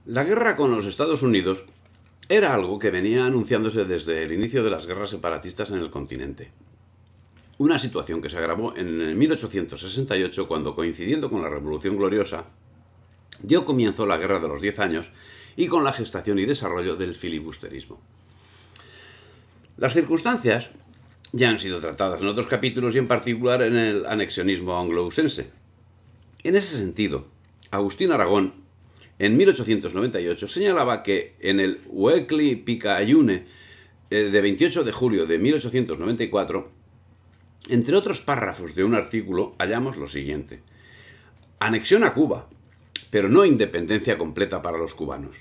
La guerra con los Estados Unidos era algo que venía anunciándose desde el inicio de las guerras separatistas en el continente. Una situación que se agravó en 1868 cuando, coincidiendo con la Revolución Gloriosa, dio comienzo la Guerra de los 10 Años y con la gestación y desarrollo del filibusterismo. Las circunstancias ya han sido tratadas en otros capítulos y en particular en el anexionismo anglo-usense. En ese sentido, Agustín Aragón, en 1898, señalaba que en el Weekly Picayune de 28 de julio de 1894, entre otros párrafos de un artículo, hallamos lo siguiente: anexión a Cuba, pero no independencia completa para los cubanos.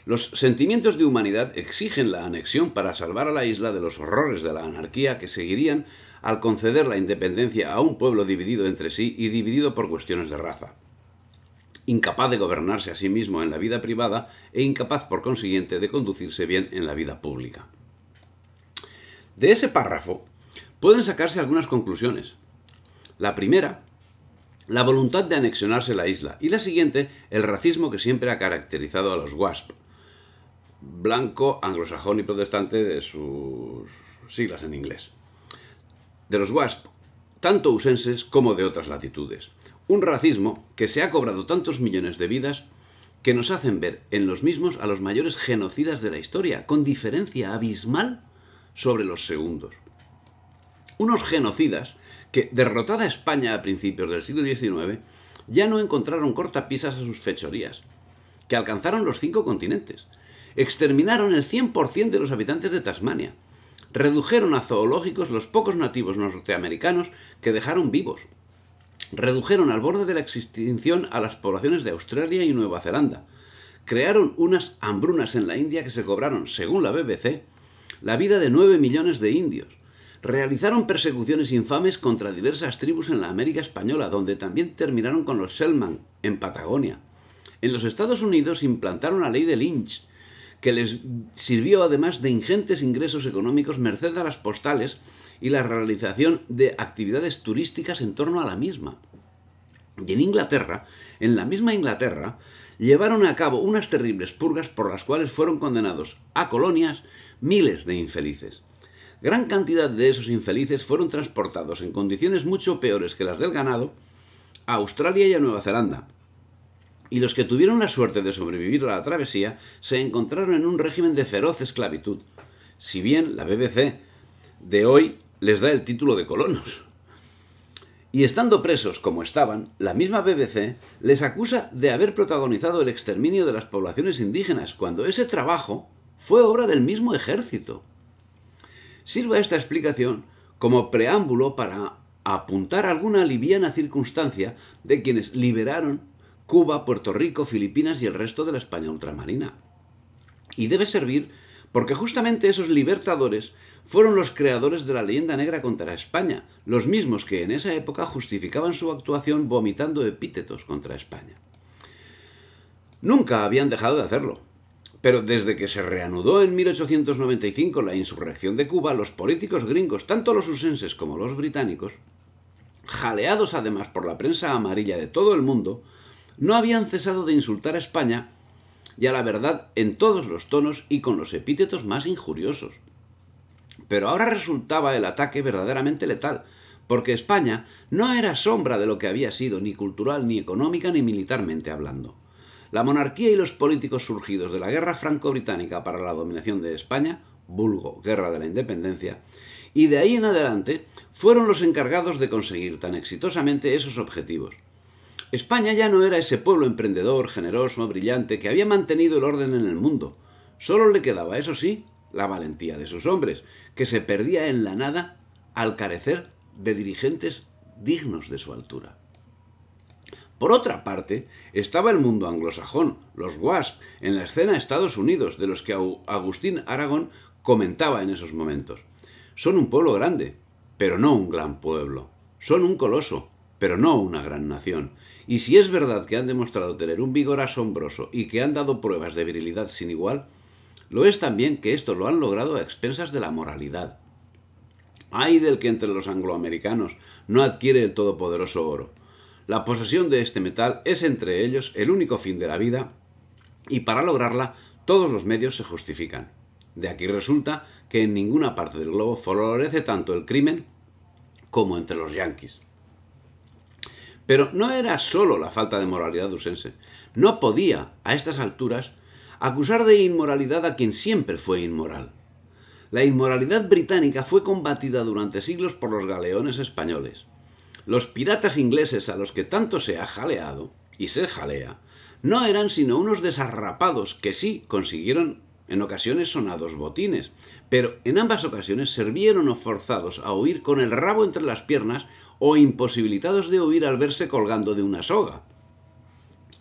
Los sentimientos de humanidad exigen la anexión para salvar a la isla de los horrores de la anarquía que seguirían al conceder la independencia a un pueblo dividido entre sí y dividido por cuestiones de raza, incapaz de gobernarse a sí mismo en la vida privada e incapaz, por consiguiente, de conducirse bien en la vida pública. De ese párrafo pueden sacarse algunas conclusiones. La primera, la voluntad de anexionarse la isla, y la siguiente, el racismo que siempre ha caracterizado a los WASP, blanco, anglosajón y protestante de sus siglas en inglés. De los WASP, tanto usenses como de otras latitudes. Un racismo que se ha cobrado tantos millones de vidas que nos hacen ver en los mismos a los mayores genocidas de la historia, con diferencia abismal sobre los segundos. Unos genocidas que, derrotada España a principios del siglo XIX, ya no encontraron cortapisas a sus fechorías, que alcanzaron los 5 continentes, exterminaron el 100% de los habitantes de Tasmania, redujeron a zoológicos los pocos nativos norteamericanos que dejaron vivos, redujeron al borde de la extinción a las poblaciones de Australia y Nueva Zelanda, crearon unas hambrunas en la India que se cobraron, según la BBC, la vida de 9 millones de indios, realizaron persecuciones infames contra diversas tribus en la América Española, donde también terminaron con los Selknam, en Patagonia. En los Estados Unidos implantaron la ley de Lynch, que les sirvió además de ingentes ingresos económicos merced a las postales y la realización de actividades turísticas en torno a la misma. Y en Inglaterra, en la misma Inglaterra, llevaron a cabo unas terribles purgas por las cuales fueron condenados a colonias miles de infelices. Gran cantidad de esos infelices fueron transportados en condiciones mucho peores que las del ganado a Australia y a Nueva Zelanda. Y los que tuvieron la suerte de sobrevivir a la travesía se encontraron en un régimen de feroz esclavitud, si bien la BBC de hoy les da el título de colonos. Y estando presos como estaban, la misma BBC les acusa de haber protagonizado el exterminio de las poblaciones indígenas, cuando ese trabajo fue obra del mismo ejército. Sirva esta explicación como preámbulo para apuntar alguna liviana circunstancia de quienes liberaron Cuba, Puerto Rico, Filipinas y el resto de la España ultramarina. Y debe servir porque justamente esos libertadores fueron los creadores de la leyenda negra contra España, los mismos que en esa época justificaban su actuación vomitando epítetos contra España. Nunca habían dejado de hacerlo, pero desde que se reanudó en 1895 la insurrección de Cuba, los políticos gringos, tanto los usenses como los británicos, jaleados además por la prensa amarilla de todo el mundo, no habían cesado de insultar a España y a la verdad en todos los tonos y con los epítetos más injuriosos. Pero ahora resultaba el ataque verdaderamente letal, porque España no era sombra de lo que había sido, ni cultural, ni económica, ni militarmente hablando. La monarquía y los políticos surgidos de la guerra franco-británica para la dominación de España, vulgo Guerra de la Independencia, y de ahí en adelante fueron los encargados de conseguir tan exitosamente esos objetivos. España ya no era ese pueblo emprendedor, generoso, brillante, que había mantenido el orden en el mundo. Solo le quedaba, eso sí, la valentía de sus hombres, que se perdía en la nada al carecer de dirigentes dignos de su altura. Por otra parte, estaba el mundo anglosajón, los WASP, en la escena Estados Unidos, de los que Agustín Aragón comentaba en esos momentos. Son un pueblo grande, pero no un gran pueblo. Son un coloso, pero no una gran nación. Y si es verdad que han demostrado tener un vigor asombroso y que han dado pruebas de virilidad sin igual, lo es también que esto lo han logrado a expensas de la moralidad. Ay del que entre los angloamericanos no adquiere el todopoderoso oro. La posesión de este metal es entre ellos el único fin de la vida y para lograrla todos los medios se justifican. De aquí resulta que en ninguna parte del globo florece tanto el crimen como entre los yanquis. Pero no era solo la falta de moralidad usense. No podía, a estas alturas, acusar de inmoralidad a quien siempre fue inmoral. La inmoralidad británica fue combatida durante siglos por los galeones españoles. Los piratas ingleses a los que tanto se ha jaleado, y se jalea, no eran sino unos desarrapados que sí consiguieron en ocasiones sonados botines, pero en ambas ocasiones se vieron forzados a huir con el rabo entre las piernas o imposibilitados de huir al verse colgando de una soga.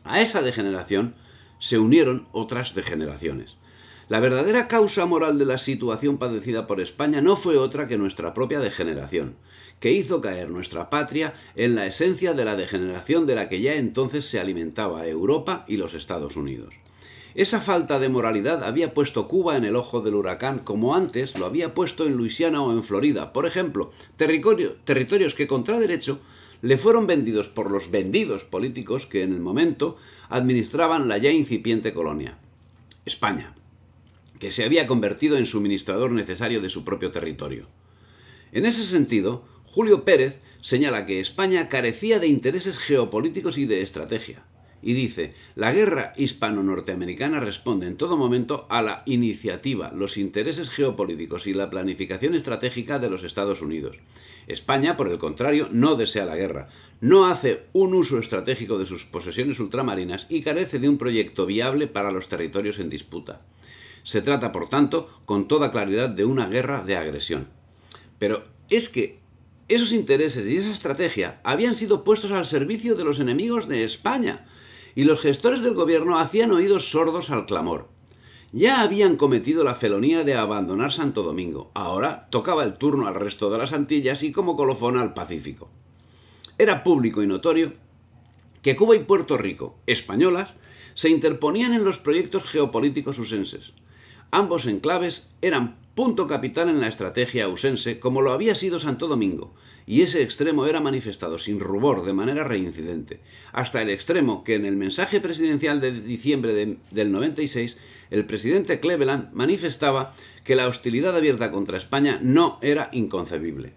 A esa degeneración se unieron otras degeneraciones. La verdadera causa moral de la situación padecida por España no fue otra que nuestra propia degeneración, que hizo caer nuestra patria en la esencia de la degeneración de la que ya entonces se alimentaba Europa y los Estados Unidos. Esa falta de moralidad había puesto Cuba en el ojo del huracán como antes lo había puesto en Luisiana o en Florida, por ejemplo, territorios que contra derecho le fueron vendidos por los vendidos políticos que en el momento administraban la ya incipiente colonia. España, que se había convertido en suministrador necesario de su propio territorio. En ese sentido, Julio Pérez señala que España carecía de intereses geopolíticos y de estrategia. Y dice, la guerra hispano-norteamericana responde en todo momento a la iniciativa, los intereses geopolíticos y la planificación estratégica de los Estados Unidos. España, por el contrario, no desea la guerra, no hace un uso estratégico de sus posesiones ultramarinas y carece de un proyecto viable para los territorios en disputa. Se trata, por tanto, con toda claridad de una guerra de agresión. Pero es que esos intereses y esa estrategia habían sido puestos al servicio de los enemigos de España, y los gestores del gobierno hacían oídos sordos al clamor. Ya habían cometido la felonía de abandonar Santo Domingo. Ahora tocaba el turno al resto de las Antillas y como colofón al Pacífico. Era público y notorio que Cuba y Puerto Rico, españolas, se interponían en los proyectos geopolíticos usenses. Ambos enclaves eran punto capital en la estrategia usense, como lo había sido Santo Domingo, y ese extremo era manifestado sin rubor de manera reincidente, hasta el extremo que en el mensaje presidencial de diciembre del 96 el presidente Cleveland manifestaba que la hostilidad abierta contra España no era inconcebible.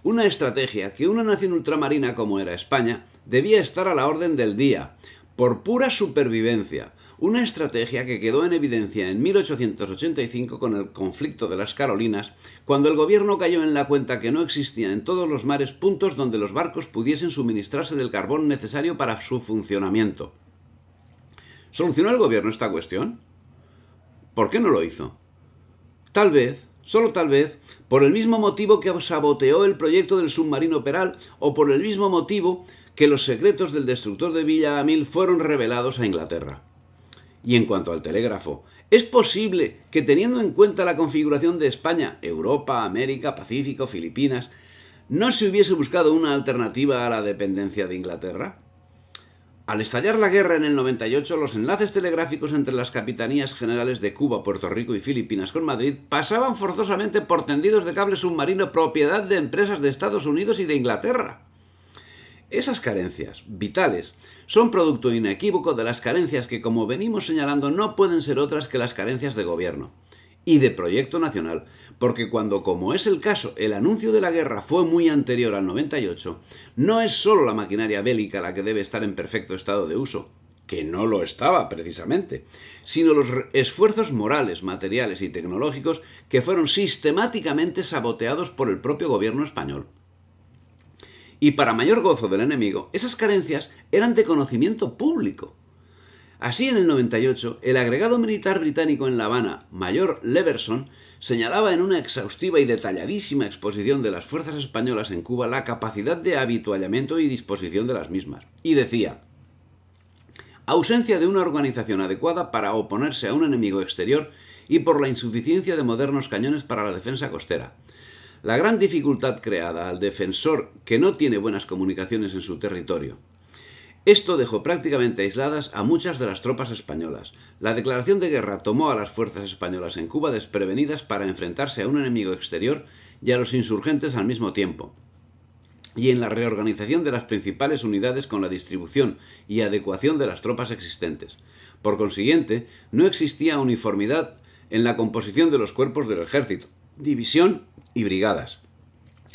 Una estrategia que una nación ultramarina como era España debía estar a la orden del día, por pura supervivencia. Una estrategia que quedó en evidencia en 1885 con el conflicto de las Carolinas, cuando el gobierno cayó en la cuenta que no existían en todos los mares puntos donde los barcos pudiesen suministrarse del carbón necesario para su funcionamiento. ¿Solucionó el gobierno esta cuestión? ¿Por qué no lo hizo? Tal vez, solo tal vez, por el mismo motivo que saboteó el proyecto del submarino Peral o por el mismo motivo que los secretos del destructor de Villa Amil fueron revelados a Inglaterra. Y en cuanto al telégrafo, ¿es posible que teniendo en cuenta la configuración de España, Europa, América, Pacífico, Filipinas, no se hubiese buscado una alternativa a la dependencia de Inglaterra? Al estallar la guerra en el 98, los enlaces telegráficos entre las capitanías generales de Cuba, Puerto Rico y Filipinas con Madrid pasaban forzosamente por tendidos de cable submarino propiedad de empresas de Estados Unidos y de Inglaterra. Esas carencias, vitales, son producto inequívoco de las carencias que, como venimos señalando, no pueden ser otras que las carencias de gobierno y de proyecto nacional, porque cuando, como es el caso, el anuncio de la guerra fue muy anterior al 98, no es solo la maquinaria bélica la que debe estar en perfecto estado de uso, que no lo estaba precisamente, sino los esfuerzos morales, materiales y tecnológicos que fueron sistemáticamente saboteados por el propio gobierno español. Y para mayor gozo del enemigo, esas carencias eran de conocimiento público. Así, en el 98, el agregado militar británico en La Habana, Mayor Leverson, señalaba en una exhaustiva y detalladísima exposición de las fuerzas españolas en Cuba la capacidad de habituallamiento y disposición de las mismas. Y decía, ausencia de una organización adecuada para oponerse a un enemigo exterior y por la insuficiencia de modernos cañones para la defensa costera. La gran dificultad creada al defensor que no tiene buenas comunicaciones en su territorio. Esto dejó prácticamente aisladas a muchas de las tropas españolas. La declaración de guerra tomó a las fuerzas españolas en Cuba desprevenidas para enfrentarse a un enemigo exterior y a los insurgentes al mismo tiempo. Y en la reorganización de las principales unidades con la distribución y adecuación de las tropas existentes. Por consiguiente, no existía uniformidad en la composición de los cuerpos del ejército, división y brigadas.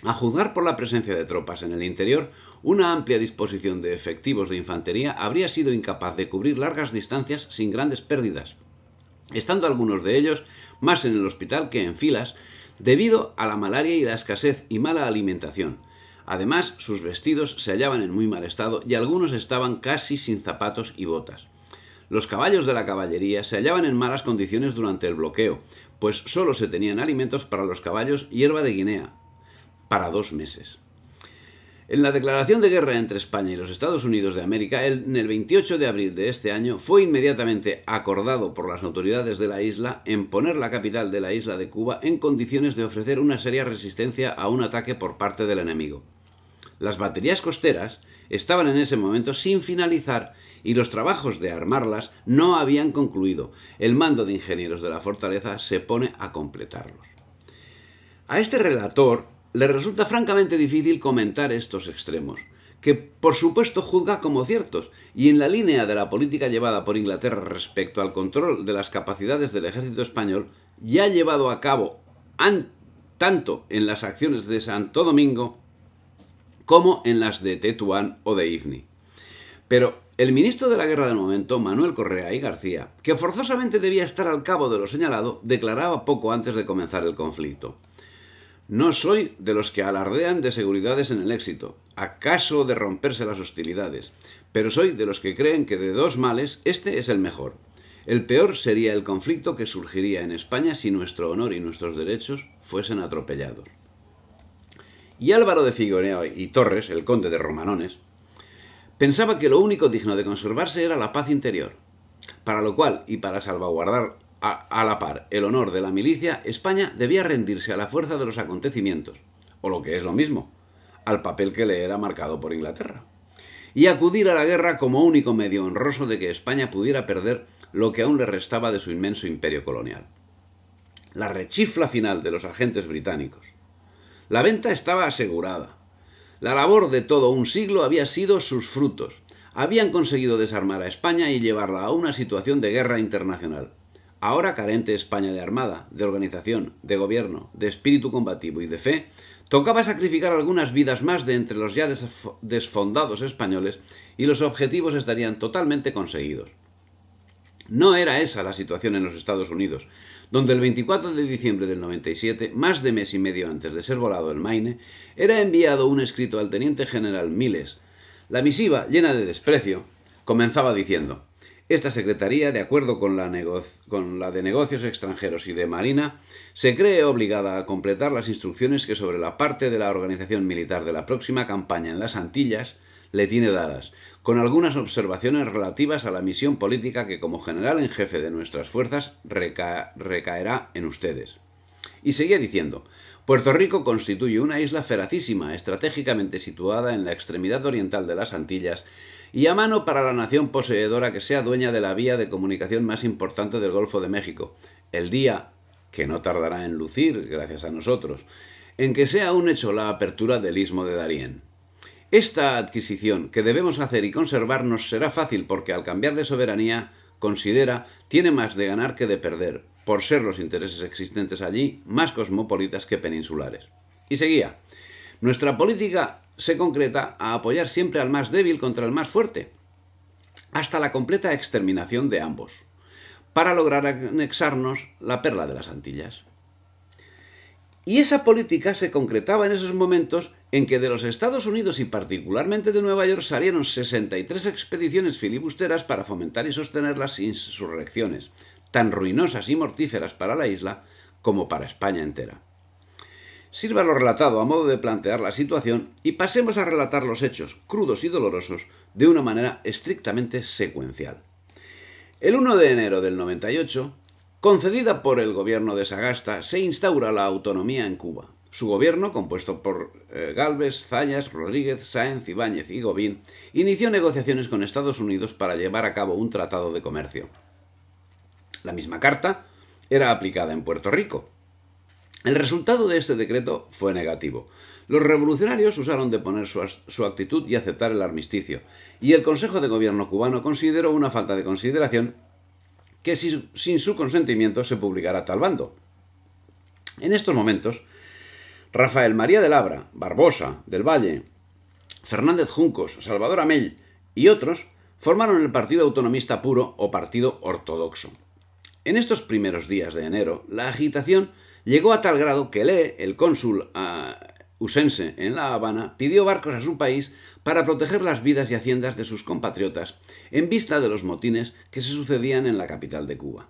A juzgar por la presencia de tropas en el interior, una amplia disposición de efectivos de infantería habría sido incapaz de cubrir largas distancias sin grandes pérdidas, estando algunos de ellos más en el hospital que en filas, debido a la malaria y la escasez y mala alimentación. Además, sus vestidos se hallaban en muy mal estado y algunos estaban casi sin zapatos y botas. Los caballos de la caballería se hallaban en malas condiciones durante el bloqueo, pues solo se tenían alimentos para los caballos y hierba de Guinea, para 2 meses. En la declaración de guerra entre España y los Estados Unidos de América, en el 28 de abril de este año, fue inmediatamente acordado por las autoridades de la isla en poner la capital de la isla de Cuba en condiciones de ofrecer una seria resistencia a un ataque por parte del enemigo. Las baterías costeras estaban en ese momento sin finalizar y los trabajos de armarlas no habían concluido. El mando de ingenieros de la fortaleza se pone a completarlos. A este relator le resulta francamente difícil comentar estos extremos, que por supuesto juzga como ciertos, y en la línea de la política llevada por Inglaterra respecto al control de las capacidades del ejército español, ya llevado a cabo tanto en las acciones de Santo Domingo como en las de Tetuán o de Ifni. Pero el ministro de la guerra del momento, Manuel Correa y García, que forzosamente debía estar al cabo de lo señalado, declaraba poco antes de comenzar el conflicto: no soy de los que alardean de seguridades en el éxito, acaso de romperse las hostilidades, pero soy de los que creen que de 2 males este es el mejor. El peor sería el conflicto que surgiría en España si nuestro honor y nuestros derechos fuesen atropellados. Y Álvaro de Figueroa y Torres, el conde de Romanones, pensaba que lo único digno de conservarse era la paz interior, para lo cual, y para salvaguardar a la par el honor de la milicia, España debía rendirse a la fuerza de los acontecimientos, o lo que es lo mismo, al papel que le era marcado por Inglaterra, y acudir a la guerra como único medio honroso de que España pudiera perder lo que aún le restaba de su inmenso imperio colonial. La rechifla final de los agentes británicos. La venta estaba asegurada. La labor de todo un siglo había sido sus frutos. Habían conseguido desarmar a España y llevarla a una situación de guerra internacional. Ahora carente España de armada, de organización, de gobierno, de espíritu combativo y de fe, tocaba sacrificar algunas vidas más de entre los ya desfondados españoles y los objetivos estarían totalmente conseguidos. No era esa la situación en los Estados Unidos, donde el 24 de diciembre del 97, más de mes y medio antes de ser volado el Maine, era enviado un escrito al teniente general Miles. La misiva, llena de desprecio, comenzaba diciendo: esta secretaría, de acuerdo con la de Negocios Extranjeros y de Marina, se cree obligada a completar las instrucciones que sobre la parte de la organización militar de la próxima campaña en las Antillas le tiene dadas, con algunas observaciones relativas a la misión política que como general en jefe de nuestras fuerzas recaerá en ustedes. Y seguía diciendo: Puerto Rico constituye una isla feracísima, estratégicamente situada en la extremidad oriental de las Antillas y a mano para la nación poseedora que sea dueña de la vía de comunicación más importante del Golfo de México, el día, que no tardará en lucir, gracias a nosotros, en que sea un hecho la apertura del Istmo de Darién. Esta adquisición que debemos hacer y conservar nos será fácil porque al cambiar de soberanía, considera, tiene más de ganar que de perder, por ser los intereses existentes allí más cosmopolitas que peninsulares. Y seguía: nuestra política se concreta a apoyar siempre al más débil contra el más fuerte, hasta la completa exterminación de ambos, para lograr anexarnos la perla de las Antillas. Y esa política se concretaba en esos momentos en que de los Estados Unidos y particularmente de Nueva York salieron 63 expediciones filibusteras para fomentar y sostener las insurrecciones, tan ruinosas y mortíferas para la isla como para España entera. Sirva lo relatado a modo de plantear la situación y pasemos a relatar los hechos, crudos y dolorosos, de una manera estrictamente secuencial. El 1 de enero del 98, concedida por el gobierno de Sagasta, se instaura la autonomía en Cuba. Su gobierno, compuesto por Gálvez, Zayas, Rodríguez, Sáenz, Ibáñez y Gobín, inició negociaciones con Estados Unidos para llevar a cabo un tratado de comercio. La misma carta era aplicada en Puerto Rico. El resultado de este decreto fue negativo. Los revolucionarios usaron de poner su actitud y aceptar el armisticio, y el Consejo de Gobierno cubano consideró una falta de consideración que sin su consentimiento se publicara tal bando. En estos momentos, Rafael María de Labra, Barbosa, del Valle, Fernández Juncos, Salvador Amell y otros formaron el Partido Autonomista Puro o Partido Ortodoxo. En estos primeros días de enero, la agitación llegó a tal grado que Lee, el cónsul usense en La Habana, pidió barcos a su país para proteger las vidas y haciendas de sus compatriotas en vista de los motines que se sucedían en la capital de Cuba.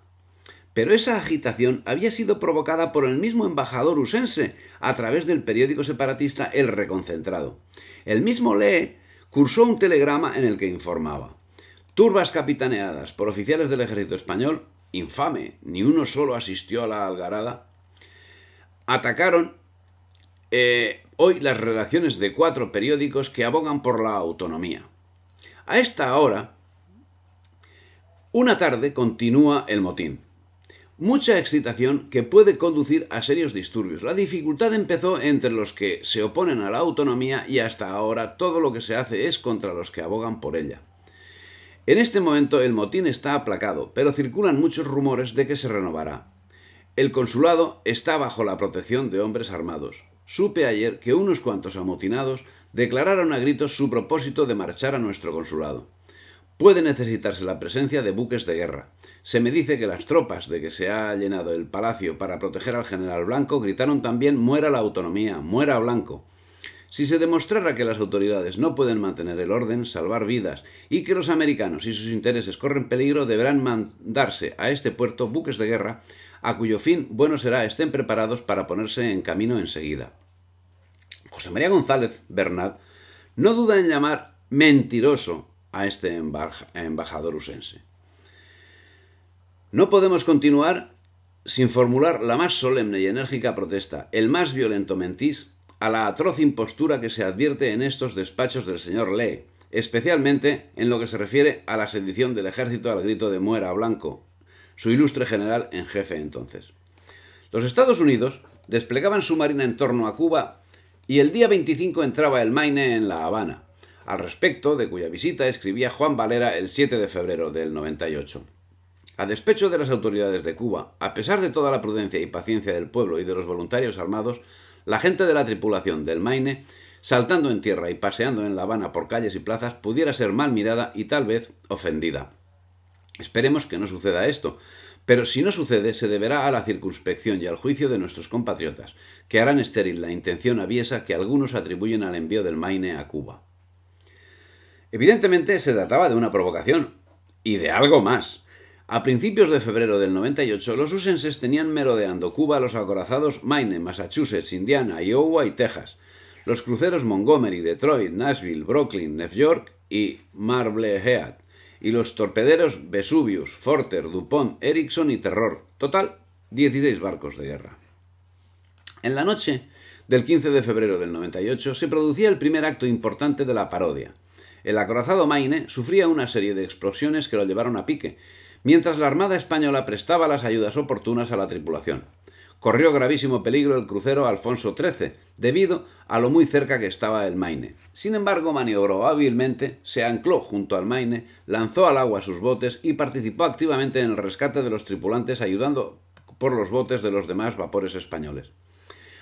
Pero esa agitación había sido provocada por el mismo embajador usense a través del periódico separatista El Reconcentrado. El mismo Lee cursó un telegrama en el que informaba: turbas capitaneadas por oficiales del ejército español, infame, ni uno solo asistió a la algarada, atacaron hoy las redacciones de 4 periódicos que abogan por la autonomía. A esta hora, una tarde, continúa el motín. Mucha excitación que puede conducir a serios disturbios. La dificultad empezó entre los que se oponen a la autonomía y hasta ahora todo lo que se hace es contra los que abogan por ella. En este momento el motín está aplacado, pero circulan muchos rumores de que se renovará. El consulado está bajo la protección de hombres armados. Supe ayer que unos cuantos amotinados declararon a gritos su propósito de marchar a nuestro consulado. Puede necesitarse la presencia de buques de guerra. Se me dice que las tropas de que se ha llenado el palacio para proteger al general Blanco gritaron también «muera la autonomía, muera Blanco». Si se demostrara que las autoridades no pueden mantener el orden, salvar vidas y que los americanos y sus intereses corren peligro, deberán mandarse a este puerto buques de guerra a cuyo fin bueno será estén preparados para ponerse en camino enseguida. José María González Bernat no duda en llamar mentiroso a este embajador usense. No podemos continuar sin formular la más solemne y enérgica protesta, el más violento mentís, a la atroz impostura que se advierte en estos despachos del señor Lee, especialmente en lo que se refiere a la sedición del ejército al grito de «muera Blanco», su ilustre general en jefe entonces. Los Estados Unidos desplegaban su marina en torno a Cuba y el día 25 entraba el Maine en La Habana, al respecto de cuya visita escribía Juan Valera el 7 de febrero del 98. A despecho de las autoridades de Cuba, a pesar de toda la prudencia y paciencia del pueblo y de los voluntarios armados, la gente de la tripulación del Maine, saltando en tierra y paseando en La Habana por calles y plazas, pudiera ser mal mirada y tal vez ofendida. Esperemos que no suceda esto, pero si no sucede, se deberá a la circunspección y al juicio de nuestros compatriotas, que harán estéril la intención aviesa que algunos atribuyen al envío del Maine a Cuba. Evidentemente se trataba de una provocación, y de algo más. A principios de febrero del 98, los usenses tenían merodeando Cuba los acorazados Maine, Massachusetts, Indiana, Iowa y Texas, los cruceros Montgomery, Detroit, Nashville, Brooklyn, New York y Marblehead, y los torpederos Vesuvius, Forter, DuPont, Erickson y Terror. Total, 16 barcos de guerra. En la noche del 15 de febrero del 98 se producía el primer acto importante de la parodia. El acorazado Maine sufría una serie de explosiones que lo llevaron a pique, mientras la Armada Española prestaba las ayudas oportunas a la tripulación. Corrió gravísimo peligro el crucero Alfonso XIII, debido a lo muy cerca que estaba el Maine. Sin embargo, maniobró hábilmente, se ancló junto al Maine, lanzó al agua sus botes y participó activamente en el rescate de los tripulantes, ayudando por los botes de los demás vapores españoles.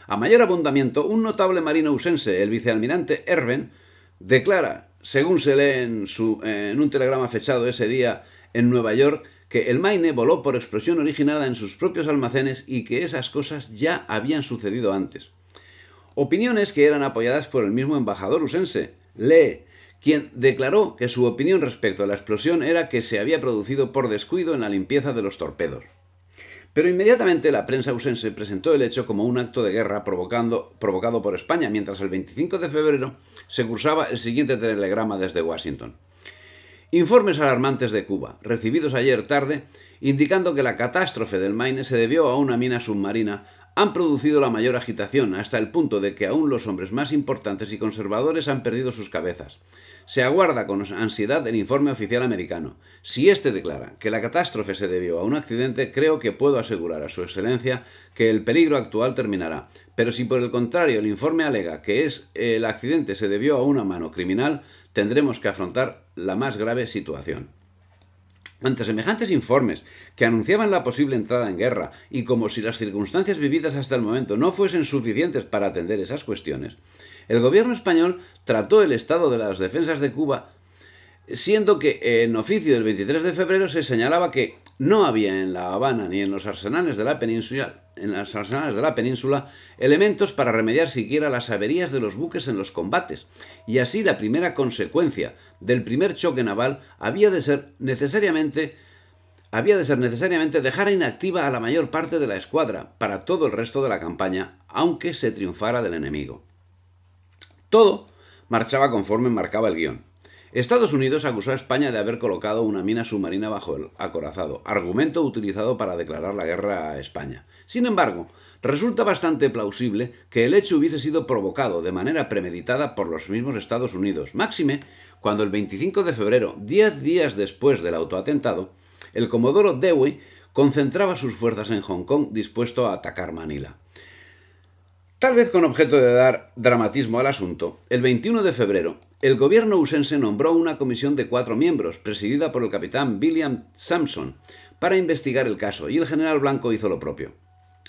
A mayor abundamiento, un notable marino usense, el vicealmirante Erben, declara, según se lee en un telegrama fechado ese día en Nueva York, que el Maine voló por explosión originada en sus propios almacenes y que esas cosas ya habían sucedido antes. Opiniones que eran apoyadas por el mismo embajador usense, Lee, quien declaró que su opinión respecto a la explosión era que se había producido por descuido en la limpieza de los torpedos. Pero inmediatamente la prensa usense presentó el hecho como un acto de guerra provocado por España, mientras el 25 de febrero se cursaba el siguiente telegrama desde Washington. Informes alarmantes de Cuba, recibidos ayer tarde, indicando que la catástrofe del Maine se debió a una mina submarina, han producido la mayor agitación, hasta el punto de que aún los hombres más importantes y conservadores han perdido sus cabezas. Se aguarda con ansiedad el informe oficial americano. Si éste declara que la catástrofe se debió a un accidente, creo que puedo asegurar a su excelencia que el peligro actual terminará. Pero si por el contrario el informe alega que el accidente se debió a una mano criminal, tendremos que afrontar la más grave situación. Ante semejantes informes que anunciaban la posible entrada en guerra y como si las circunstancias vividas hasta el momento no fuesen suficientes para atender esas cuestiones, el gobierno español trató el estado de las defensas de Cuba, siendo que en oficio del 23 de febrero se señalaba que no había en La Habana ni en los arsenales de la península elementos para remediar siquiera las averías de los buques en los combates, y así la primera consecuencia del primer choque naval había de ser necesariamente dejar inactiva a la mayor parte de la escuadra para todo el resto de la campaña, aunque se triunfara del enemigo. Todo marchaba conforme marcaba el guión. Estados Unidos acusó a España de haber colocado una mina submarina bajo el acorazado, argumento utilizado para declarar la guerra a España. Sin embargo, resulta bastante plausible que el hecho hubiese sido provocado de manera premeditada por los mismos Estados Unidos, máxime cuando el 25 de febrero, 10 días después del autoatentado, el comodoro Dewey concentraba sus fuerzas en Hong Kong dispuesto a atacar Manila. Tal vez con objeto de dar dramatismo al asunto, el 21 de febrero, el gobierno husense nombró una comisión de 4 miembros, presidida por el capitán William Sampson, para investigar el caso, y el general Blanco hizo lo propio.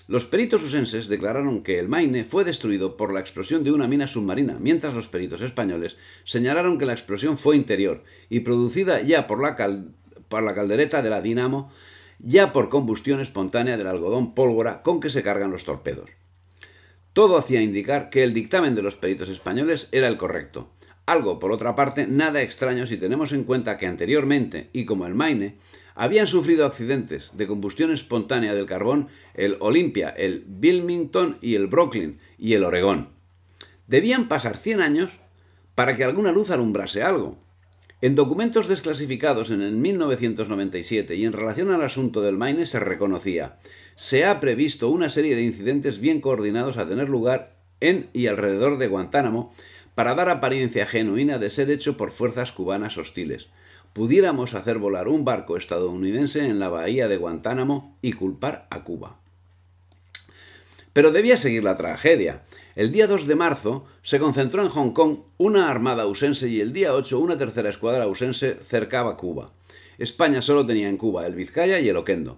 Los peritos husenses declararon que el Maine fue destruido por la explosión de una mina submarina, mientras los peritos españoles señalaron que la explosión fue interior y producida ya por la caldereta de la Dinamo, ya por combustión espontánea del algodón pólvora con que se cargan los torpedos. Todo hacía indicar que el dictamen de los peritos españoles era el correcto. Algo, por otra parte, nada extraño si tenemos en cuenta que anteriormente, y como el Maine, habían sufrido accidentes de combustión espontánea del carbón el Olympia, el Wilmington y el Brooklyn y el Oregón. Debían pasar 100 años para que alguna luz alumbrase algo. En documentos desclasificados en el 1997 y en relación al asunto del Maine se reconocía: se ha previsto una serie de incidentes bien coordinados a tener lugar en y alrededor de Guantánamo para dar apariencia genuina de ser hecho por fuerzas cubanas hostiles. Pudiéramos hacer volar un barco estadounidense en la bahía de Guantánamo y culpar a Cuba. Pero debía seguir la tragedia. El día 2 de marzo se concentró en Hong Kong una armada husense y el día 8 una tercera escuadra husense cercaba Cuba. España solo tenía en Cuba el Vizcaya y el Oquendo.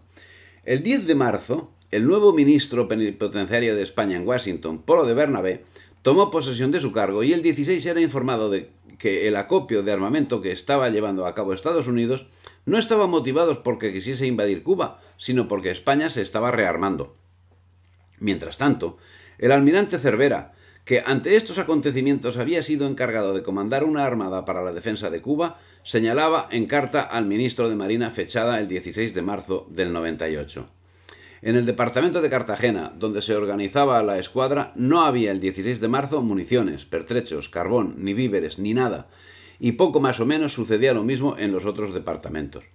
El 10 de marzo, el nuevo ministro plenipotenciario de España en Washington, Polo de Bernabé, tomó posesión de su cargo y el 16 era informado de que el acopio de armamento que estaba llevando a cabo Estados Unidos no estaba motivado porque quisiese invadir Cuba, sino porque España se estaba rearmando. Mientras tanto, el almirante Cervera, que ante estos acontecimientos había sido encargado de comandar una armada para la defensa de Cuba, señalaba en carta al ministro de Marina fechada el 16 de marzo del 98. En el departamento de Cartagena, donde se organizaba la escuadra, no había el 16 de marzo municiones, pertrechos, carbón, ni víveres, ni nada, y poco más o menos sucedía lo mismo en los otros departamentos.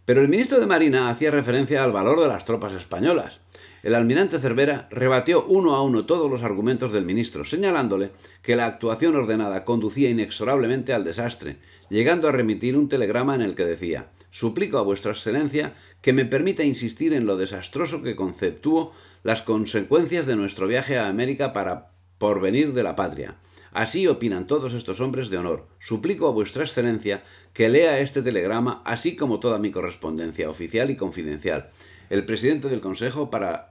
Pero el ministro de Marina hacía referencia al valor de las tropas españolas. El almirante Cervera rebatió uno a uno todos los argumentos del ministro, señalándole que la actuación ordenada conducía inexorablemente al desastre, llegando a remitir un telegrama en el que decía: «Suplico a vuestra excelencia que me permita insistir en lo desastroso que conceptúo las consecuencias de nuestro viaje a América para porvenir de la patria. Así opinan todos estos hombres de honor. Suplico a vuestra excelencia que lea este telegrama, así como toda mi correspondencia oficial y confidencial. El presidente del Consejo para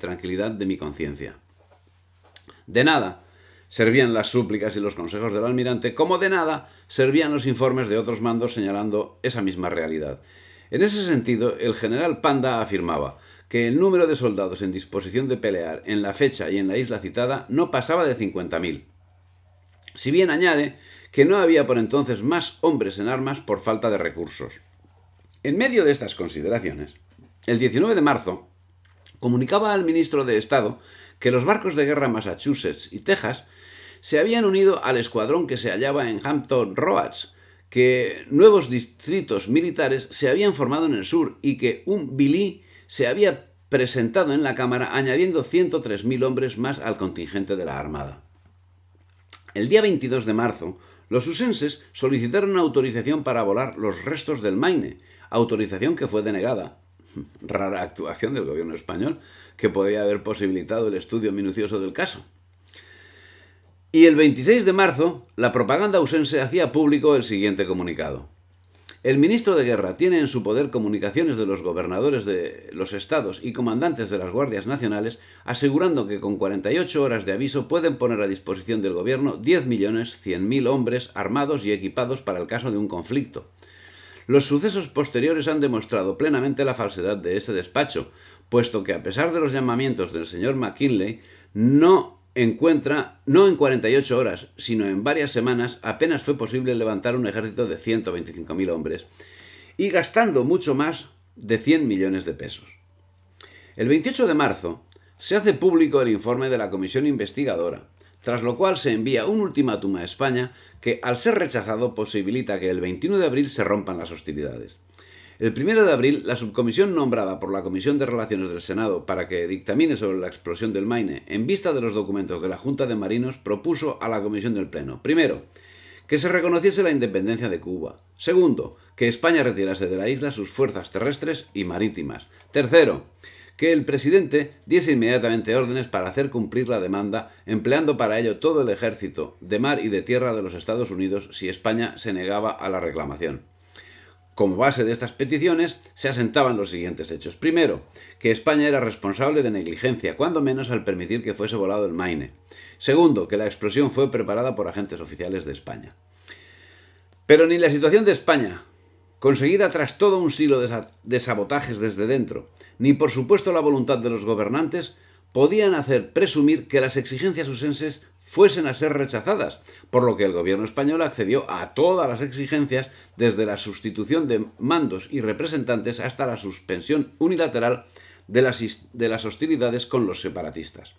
tranquilidad de mi conciencia». De nada servían las súplicas y los consejos del almirante, como de nada servían los informes de otros mandos señalando esa misma realidad. En ese sentido, el general Panda afirmaba que el número de soldados en disposición de pelear en la fecha y en la isla citada no pasaba de 50.000. Si bien añade que no había por entonces más hombres en armas por falta de recursos. En medio de estas consideraciones, el 19 de marzo, comunicaba al ministro de Estado que los barcos de guerra Massachusetts y Texas se habían unido al escuadrón que se hallaba en Hampton Roads, que nuevos distritos militares se habían formado en el sur y que un Billy se había presentado en la Cámara añadiendo 103.000 hombres más al contingente de la Armada. El día 22 de marzo, los husenses solicitaron autorización para volar los restos del Maine, autorización que fue denegada. Rara actuación del gobierno español, que podía haber posibilitado el estudio minucioso del caso. Y el 26 de marzo, la propaganda husense hacía público el siguiente comunicado: El ministro de Guerra tiene en su poder comunicaciones de los gobernadores de los estados y comandantes de las guardias nacionales, asegurando que con 48 horas de aviso pueden poner a disposición del gobierno 10.100.000 hombres armados y equipados para el caso de un conflicto. Los sucesos posteriores han demostrado plenamente la falsedad de ese despacho, puesto que a pesar de los llamamientos del señor McKinley, no en 48 horas, sino en varias semanas, apenas fue posible levantar un ejército de 125.000 hombres, y gastando mucho más de 100 millones de pesos. El 28 de marzo se hace público el informe de la comisión investigadora, tras lo cual se envía un ultimátum a España que, al ser rechazado, posibilita que el 21 de abril se rompan las hostilidades. El 1 de abril, la subcomisión nombrada por la Comisión de Relaciones del Senado para que dictamine sobre la explosión del Maine, en vista de los documentos de la Junta de Marinos, propuso a la Comisión del Pleno, primero, que se reconociese la independencia de Cuba. Segundo, que España retirase de la isla sus fuerzas terrestres y marítimas. Tercero, que el presidente diese inmediatamente órdenes para hacer cumplir la demanda, empleando para ello todo el ejército de mar y de tierra de los Estados Unidos si España se negaba a la reclamación. Como base de estas peticiones se asentaban los siguientes hechos. Primero, que España era responsable de negligencia, cuando menos al permitir que fuese volado el Maine. Segundo, que la explosión fue preparada por agentes oficiales de España. Pero ni la situación de España, conseguida tras todo un siglo de sabotajes desde dentro, ni por supuesto la voluntad de los gobernantes, podían hacer presumir que las exigencias usenses fuesen a ser rechazadas, por lo que el gobierno español accedió a todas las exigencias, desde la sustitución de mandos y representantes hasta la suspensión unilateral de las hostilidades con los separatistas.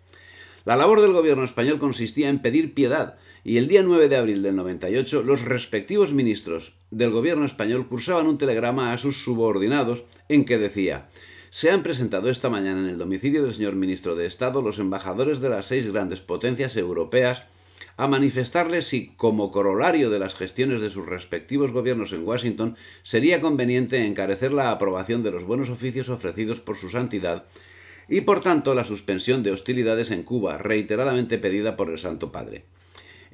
La labor del gobierno español consistía en pedir piedad, y el día 9 de abril del 98 los respectivos ministros del gobierno español cursaban un telegrama a sus subordinados en que decía: se han presentado esta mañana en el domicilio del señor ministro de Estado los embajadores de las 6 grandes potencias europeas a manifestarles si, como corolario de las gestiones de sus respectivos gobiernos en Washington, sería conveniente encarecer la aprobación de los buenos oficios ofrecidos por su santidad y, por tanto, la suspensión de hostilidades en Cuba, reiteradamente pedida por el Santo Padre.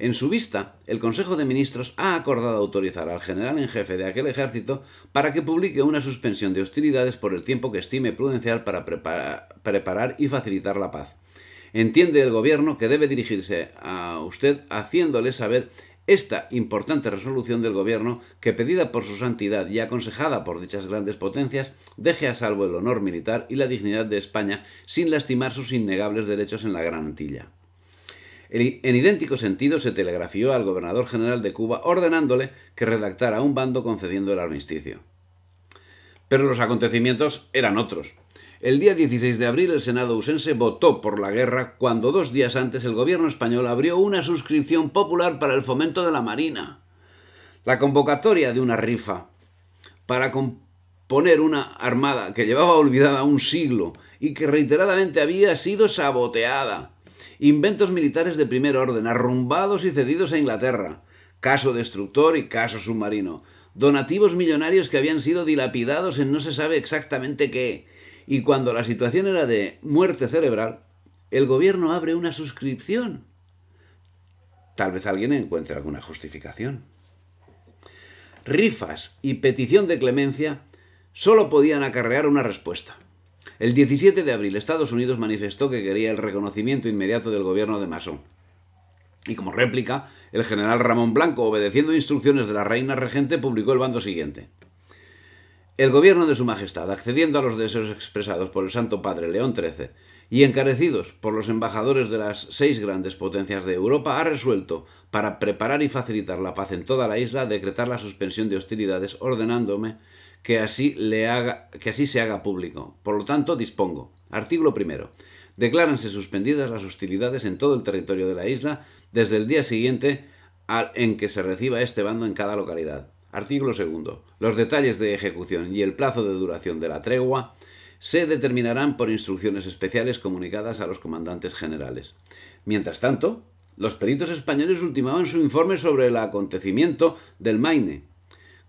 En su vista, el Consejo de Ministros ha acordado autorizar al general en jefe de aquel ejército para que publique una suspensión de hostilidades por el tiempo que estime prudencial para preparar y facilitar la paz. Entiende el gobierno que debe dirigirse a usted haciéndole saber esta importante resolución del gobierno que, pedida por su santidad y aconsejada por dichas grandes potencias, deje a salvo el honor militar y la dignidad de España sin lastimar sus innegables derechos en la Gran Antilla. En idéntico sentido se telegrafió al gobernador general de Cuba ordenándole que redactara un bando concediendo el armisticio. Pero los acontecimientos eran otros. El día 16 de abril el Senado usense votó por la guerra cuando 2 días antes el gobierno español abrió una suscripción popular para el fomento de la marina. La convocatoria de una rifa para componer una armada que llevaba olvidada un siglo y que reiteradamente había sido saboteada. Inventos militares de primer orden, arrumbados y cedidos a Inglaterra, caso destructor y caso submarino, donativos millonarios que habían sido dilapidados en no se sabe exactamente qué, y cuando la situación era de muerte cerebral, el gobierno abre una suscripción. Tal vez alguien encuentre alguna justificación. Rifas y petición de clemencia solo podían acarrear una respuesta. El 17 de abril Estados Unidos manifestó que quería el reconocimiento inmediato del gobierno de Masson. Y como réplica, el general Ramón Blanco, obedeciendo instrucciones de la reina regente, publicó el bando siguiente: el gobierno de su majestad, accediendo a los deseos expresados por el Santo Padre León XIII y encarecidos por los embajadores de las 6 grandes potencias de Europa, ha resuelto, para preparar y facilitar la paz en toda la isla, decretar la suspensión de hostilidades, ordenándome que así se haga público. Por lo tanto, dispongo. Artículo 1. Decláranse suspendidas las hostilidades en todo el territorio de la isla desde el día siguiente en que se reciba este bando en cada localidad. Artículo 2. Los detalles de ejecución y el plazo de duración de la tregua se determinarán por instrucciones especiales comunicadas a los comandantes generales. Mientras tanto, los peritos españoles ultimaban su informe sobre el acontecimiento del Maine.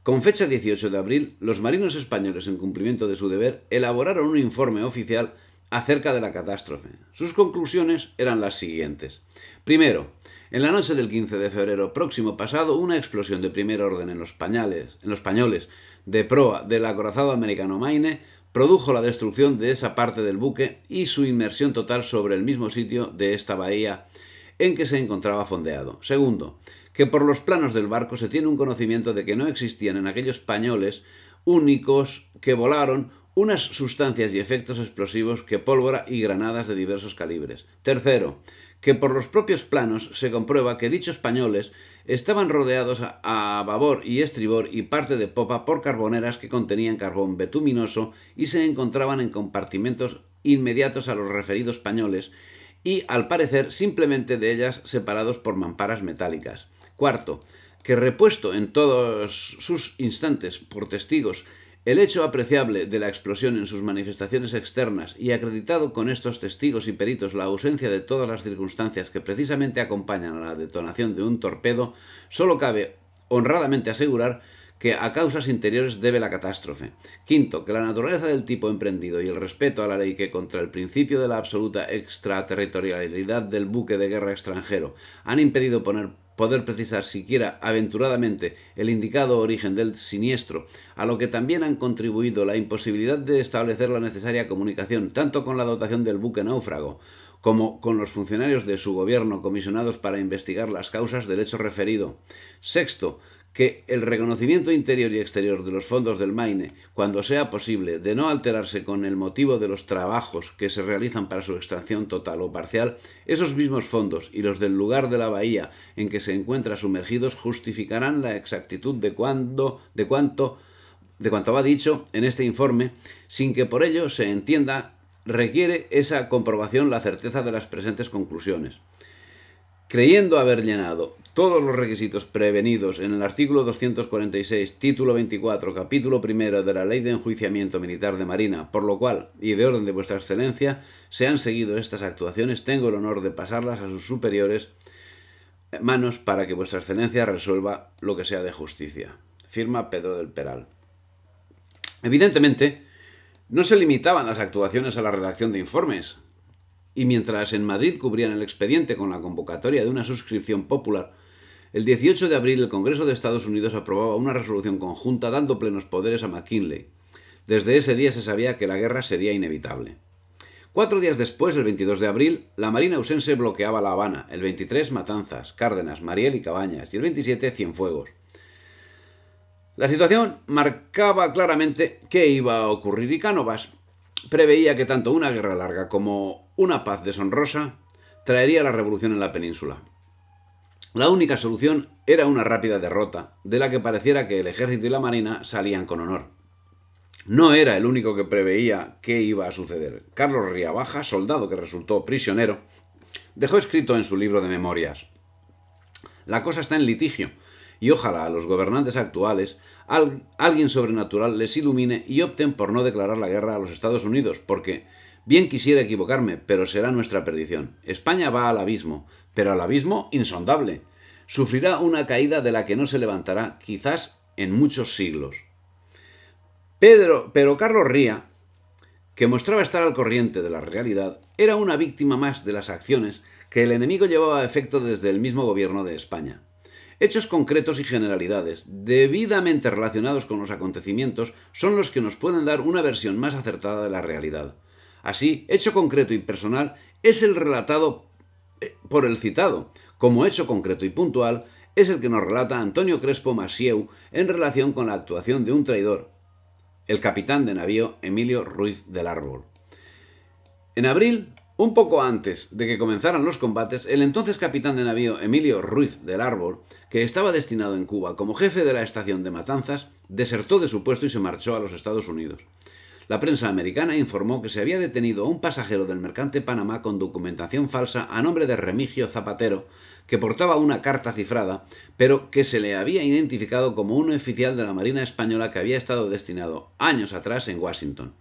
Con fecha 18 de abril, los marinos españoles, en cumplimiento de su deber, elaboraron un informe oficial acerca de la catástrofe. Sus conclusiones eran las siguientes. Primero, En la noche del 15 de febrero próximo pasado, una explosión de primer orden en los pañoles de proa del acorazado americano Maine produjo la destrucción de esa parte del buque y su inmersión total sobre el mismo sitio de esta bahía en que se encontraba fondeado. Segundo, que por los planos del barco se tiene un conocimiento de que no existían en aquellos pañoles únicos que volaron unas sustancias y efectos explosivos que pólvora y granadas de diversos calibres. Tercero, que por los propios planos se comprueba que dichos pañoles estaban rodeados a babor y estribor y parte de popa por carboneras que contenían carbón betuminoso y se encontraban en compartimentos inmediatos a los referidos pañoles y, al parecer, simplemente de ellas separados por mamparas metálicas. Cuarto, que repuesto en todos sus instantes por testigos el hecho apreciable de la explosión en sus manifestaciones externas y acreditado con estos testigos y peritos la ausencia de todas las circunstancias que precisamente acompañan a la detonación de un torpedo, solo cabe honradamente asegurar que a causas interiores debe la catástrofe. Quinto, que la naturaleza del tipo emprendido y el respeto a la ley que contra el principio de la absoluta extraterritorialidad del buque de guerra extranjero han impedido poder precisar siquiera aventuradamente el indicado origen del siniestro, a lo que también han contribuido la imposibilidad de establecer la necesaria comunicación tanto con la dotación del buque náufrago como con los funcionarios de su gobierno comisionados para investigar las causas del hecho referido. Sexto, que el reconocimiento interior y exterior de los fondos del Maine, cuando sea posible, de no alterarse con el motivo de los trabajos que se realizan para su extracción total o parcial, esos mismos fondos y los del lugar de la bahía en que se encuentra sumergidos justificarán la exactitud de cuanto va dicho en este informe, sin que por ello se entienda requiere esa comprobación la certeza de las presentes conclusiones. Creyendo haber llenado todos los requisitos prevenidos en el artículo 246, título 24, capítulo primero de la Ley de Enjuiciamiento Militar de Marina, por lo cual, y de orden de vuestra excelencia, se han seguido estas actuaciones, tengo el honor de pasarlas a sus superiores manos para que vuestra excelencia resuelva lo que sea de justicia. Firma Pedro del Peral. Evidentemente, no se limitaban las actuaciones a la redacción de informes, y mientras en Madrid cubrían el expediente con la convocatoria de una suscripción popular, el 18 de abril el Congreso de Estados Unidos aprobaba una resolución conjunta dando plenos poderes a McKinley. Desde ese día se sabía que la guerra sería inevitable. 4 días después, el 22 de abril, la Marina Ausense bloqueaba La Habana, el 23 Matanzas, Cárdenas, Mariel y Cabañas, y el 27 Cienfuegos. La situación marcaba claramente qué iba a ocurrir y Cánovas preveía que tanto una guerra larga como una paz deshonrosa traería la revolución en la península. La única solución era una rápida derrota, de la que pareciera que el ejército y la marina salían con honor. No era el único que preveía qué iba a suceder. Carlos Riabaja, soldado que resultó prisionero, dejó escrito en su libro de memorias: la cosa está en litigio, y ojalá a los gobernantes actuales alguien sobrenatural les ilumine y opten por no declarar la guerra a los Estados Unidos, porque bien quisiera equivocarme, pero será nuestra perdición. España va al abismo, pero al abismo insondable. Sufrirá una caída de la que no se levantará, quizás en muchos siglos. Pero Carlos Ría, que mostraba estar al corriente de la realidad, era una víctima más de las acciones que el enemigo llevaba a efecto desde el mismo gobierno de España. Hechos concretos y generalidades, debidamente relacionados con los acontecimientos, son los que nos pueden dar una versión más acertada de la realidad. Así, hecho concreto y personal es el relatado por el citado, como hecho concreto y puntual es el que nos relata Antonio Crespo Massieu en relación con la actuación de un traidor, el capitán de navío Emilio Ruiz del Árbol. En abril, un poco antes de que comenzaran los combates, el entonces capitán de navío Emilio Ruiz del Árbol, que estaba destinado en Cuba como jefe de la estación de Matanzas, desertó de su puesto y se marchó a los Estados Unidos. La prensa americana informó que se había detenido a un pasajero del mercante Panamá con documentación falsa a nombre de Remigio Zapatero, que portaba una carta cifrada, pero que se le había identificado como un oficial de la Marina Española que había estado destinado años atrás en Washington.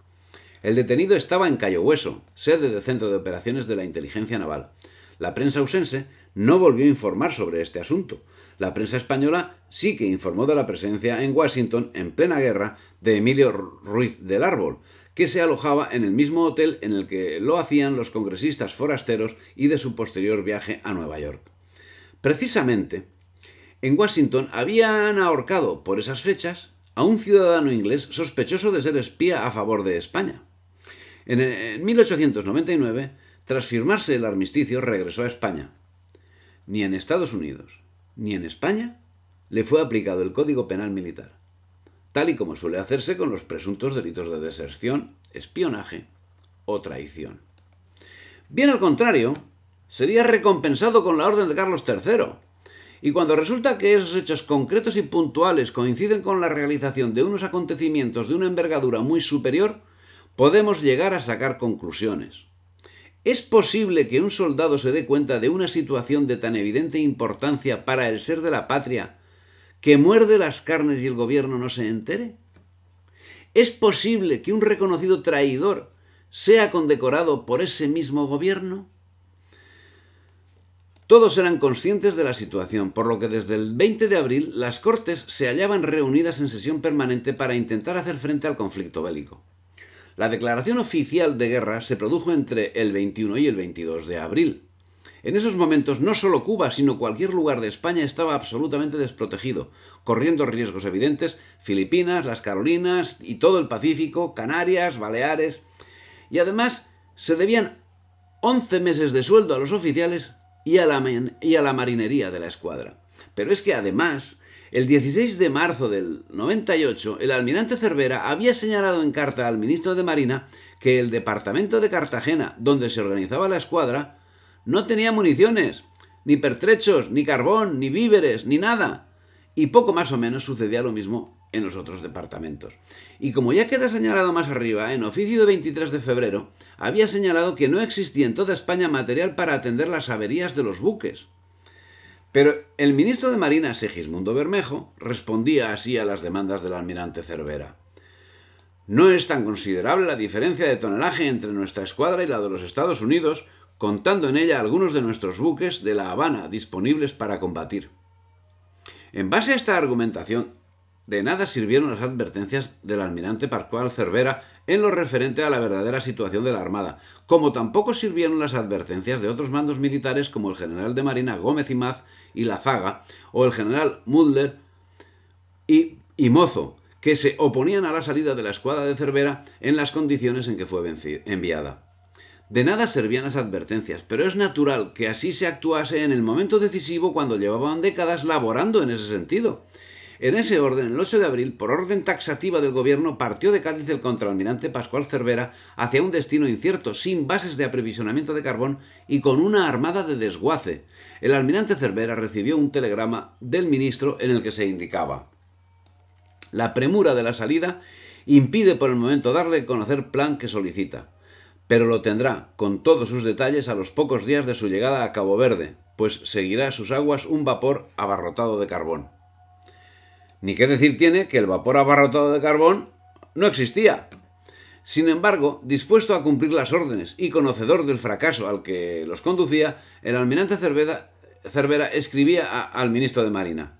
El detenido estaba en Cayo Hueso, sede del Centro de Operaciones de la Inteligencia Naval. La prensa ausense no volvió a informar sobre este asunto. La prensa española sí que informó de la presencia en Washington, en plena guerra, de Emilio Ruiz del Árbol, que se alojaba en el mismo hotel en el que lo hacían los congresistas forasteros y de su posterior viaje a Nueva York. Precisamente, en Washington habían ahorcado por esas fechas a un ciudadano inglés sospechoso de ser espía a favor de España. En 1899, tras firmarse el armisticio, regresó a España. Ni en Estados Unidos ni en España le fue aplicado el Código Penal Militar, tal y como suele hacerse con los presuntos delitos de deserción, espionaje o traición. Bien al contrario, sería recompensado con la Orden de Carlos III. Y cuando resulta que esos hechos concretos y puntuales coinciden con la realización de unos acontecimientos de una envergadura muy superior, podemos llegar a sacar conclusiones. ¿Es posible que un soldado se dé cuenta de una situación de tan evidente importancia para el ser de la patria que muerde las carnes y el gobierno no se entere? ¿Es posible que un reconocido traidor sea condecorado por ese mismo gobierno? Todos eran conscientes de la situación, por lo que desde el 20 de abril las Cortes se hallaban reunidas en sesión permanente para intentar hacer frente al conflicto bélico. La declaración oficial de guerra se produjo entre el 21 y el 22 de abril. En esos momentos no solo Cuba, sino cualquier lugar de España estaba absolutamente desprotegido, corriendo riesgos evidentes Filipinas, las Carolinas y todo el Pacífico, Canarias, Baleares. Y además se debían 11 meses de sueldo a los oficiales y a la marinería de la escuadra. Pero es que además, el 16 de marzo del 98, el almirante Cervera había señalado en carta al ministro de Marina que el departamento de Cartagena, donde se organizaba la escuadra, no tenía municiones, ni pertrechos, ni carbón, ni víveres, ni nada. Y poco más o menos sucedía lo mismo en los otros departamentos. Y como ya queda señalado más arriba, en oficio de 23 de febrero, había señalado que no existía en toda España material para atender las averías de los buques. Pero el ministro de Marina, Segismundo Bermejo, respondía así a las demandas del almirante Cervera. No es tan considerable la diferencia de tonelaje entre nuestra escuadra y la de los Estados Unidos, contando en ella algunos de nuestros buques de La Habana disponibles para combatir. En base a esta argumentación, de nada sirvieron las advertencias del almirante Pascual Cervera en lo referente a la verdadera situación de la Armada, como tampoco sirvieron las advertencias de otros mandos militares como el general de Marina Gómez Imaz y Lazaga, o el general Mulder y Mozo, que se oponían a la salida de la escuadra de Cervera en las condiciones en que fue enviada. De nada servían las advertencias, pero es natural que así se actuase en el momento decisivo cuando llevaban décadas laborando en ese sentido. En ese orden, el 8 de abril, por orden taxativa del gobierno, partió de Cádiz el contraalmirante Pascual Cervera hacia un destino incierto, sin bases de aprovisionamiento de carbón y con una armada de desguace. El almirante Cervera recibió un telegrama del ministro en el que se indicaba: la premura de la salida impide por el momento darle a conocer plan que solicita, pero lo tendrá, con todos sus detalles, a los pocos días de su llegada a Cabo Verde, pues seguirá a sus aguas un vapor abarrotado de carbón. Ni qué decir tiene que el vapor abarrotado de carbón no existía. Sin embargo, dispuesto a cumplir las órdenes y conocedor del fracaso al que los conducía, el almirante Cervera escribía al ministro de Marina: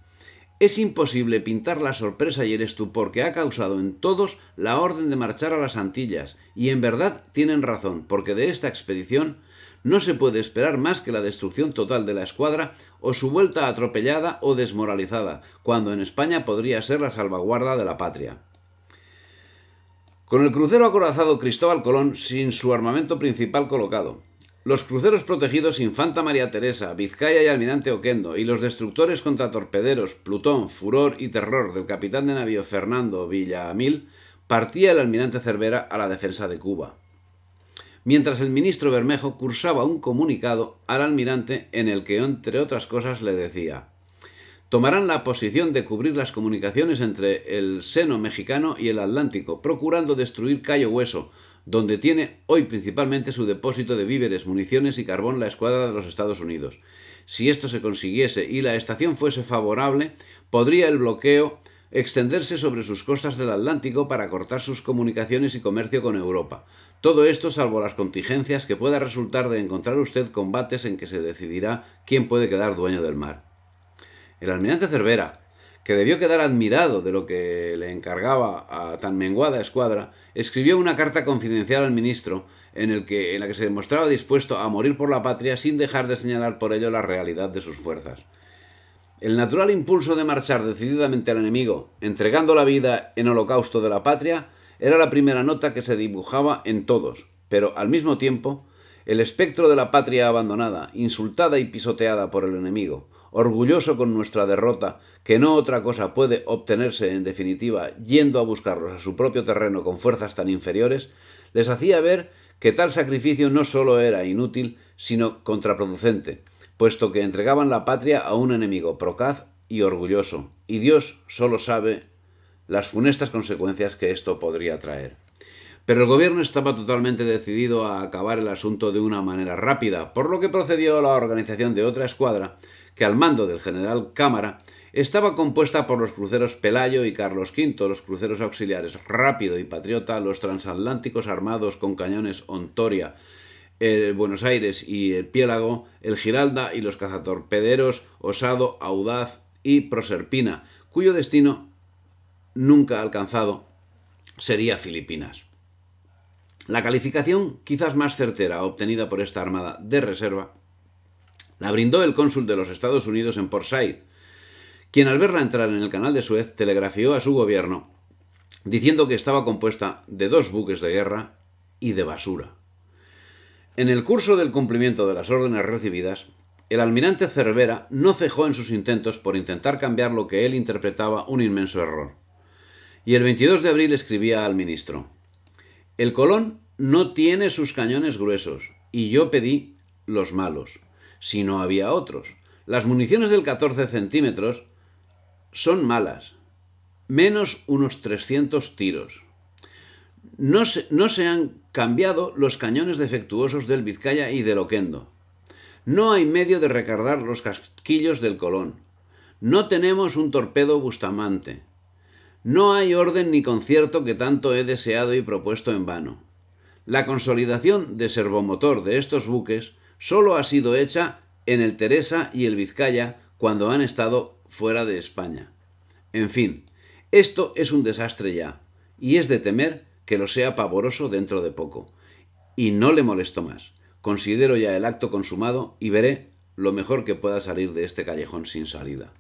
es imposible pintar la sorpresa y el estupor que ha causado en todos la orden de marchar a las Antillas, y en verdad tienen razón, porque de esta expedición no se puede esperar más que la destrucción total de la escuadra o su vuelta atropellada o desmoralizada, cuando en España podría ser la salvaguarda de la patria. Con el crucero acorazado Cristóbal Colón sin su armamento principal colocado, los cruceros protegidos Infanta María Teresa, Vizcaya y Almirante Oquendo, y los destructores contratorpederos Plutón, Furor y Terror del capitán de navío Fernando Villamil, partía el almirante Cervera a la defensa de Cuba, mientras el ministro Bermejo cursaba un comunicado al almirante en el que, entre otras cosas, le decía: tomarán la posición de cubrir las comunicaciones entre el seno mexicano y el Atlántico, procurando destruir Cayo Hueso, donde tiene hoy principalmente su depósito de víveres, municiones y carbón la escuadra de los Estados Unidos. Si esto se consiguiese y la estación fuese favorable, podría el bloqueo extenderse sobre sus costas del Atlántico para cortar sus comunicaciones y comercio con Europa. Todo esto salvo las contingencias que pueda resultar de encontrar usted combates en que se decidirá quién puede quedar dueño del mar. El almirante Cervera, que debió quedar admirado de lo que le encargaba a tan menguada escuadra, escribió una carta confidencial al ministro en la que se demostraba dispuesto a morir por la patria sin dejar de señalar por ello la realidad de sus fuerzas. El natural impulso de marchar decididamente al enemigo, entregando la vida en holocausto de la patria, era la primera nota que se dibujaba en todos, pero al mismo tiempo, el espectro de la patria abandonada, insultada y pisoteada por el enemigo, orgulloso con nuestra derrota, que no otra cosa puede obtenerse en definitiva yendo a buscarlos a su propio terreno con fuerzas tan inferiores, les hacía ver que tal sacrificio no solo era inútil, sino contraproducente, puesto que entregaban la patria a un enemigo procaz y orgulloso, y Dios solo sabe las funestas consecuencias que esto podría traer. Pero el gobierno estaba totalmente decidido a acabar el asunto de una manera rápida, por lo que procedió a la organización de otra escuadra, que al mando del general Cámara estaba compuesta por los cruceros Pelayo y Carlos V, los cruceros auxiliares Rápido y Patriota, los transatlánticos armados con cañones Hontoria, el Buenos Aires y el Piélago, el Giralda y los cazatorpederos Osado, Audaz y Proserpina, cuyo destino nunca alcanzado sería Filipinas. La calificación quizás más certera obtenida por esta armada de reserva la brindó el cónsul de los Estados Unidos en Port Said, quien al verla entrar en el canal de Suez telegrafió a su gobierno diciendo que estaba compuesta de 2 buques de guerra y de basura. En el curso del cumplimiento de las órdenes recibidas, el almirante Cervera no cejó en sus intentos por intentar cambiar lo que él interpretaba un inmenso error. Y el 22 de abril escribía al ministro: «El Colón no tiene sus cañones gruesos, y yo pedí los malos. Si no había otros. Las municiones del 14 centímetros son malas, menos unos 300 tiros. No se han cambiado los cañones defectuosos del Vizcaya y del Oquendo. No hay medio de recargar los casquillos del Colón. No tenemos un torpedo Bustamante. No hay orden ni concierto que tanto he deseado y propuesto en vano. La consolidación de servomotor de estos buques solo ha sido hecha en el Teresa y el Vizcaya cuando han estado fuera de España. En fin, esto es un desastre ya, y es de temer que lo sea pavoroso dentro de poco. Y no le molesto más. Considero ya el acto consumado y veré lo mejor que pueda salir de este callejón sin salida».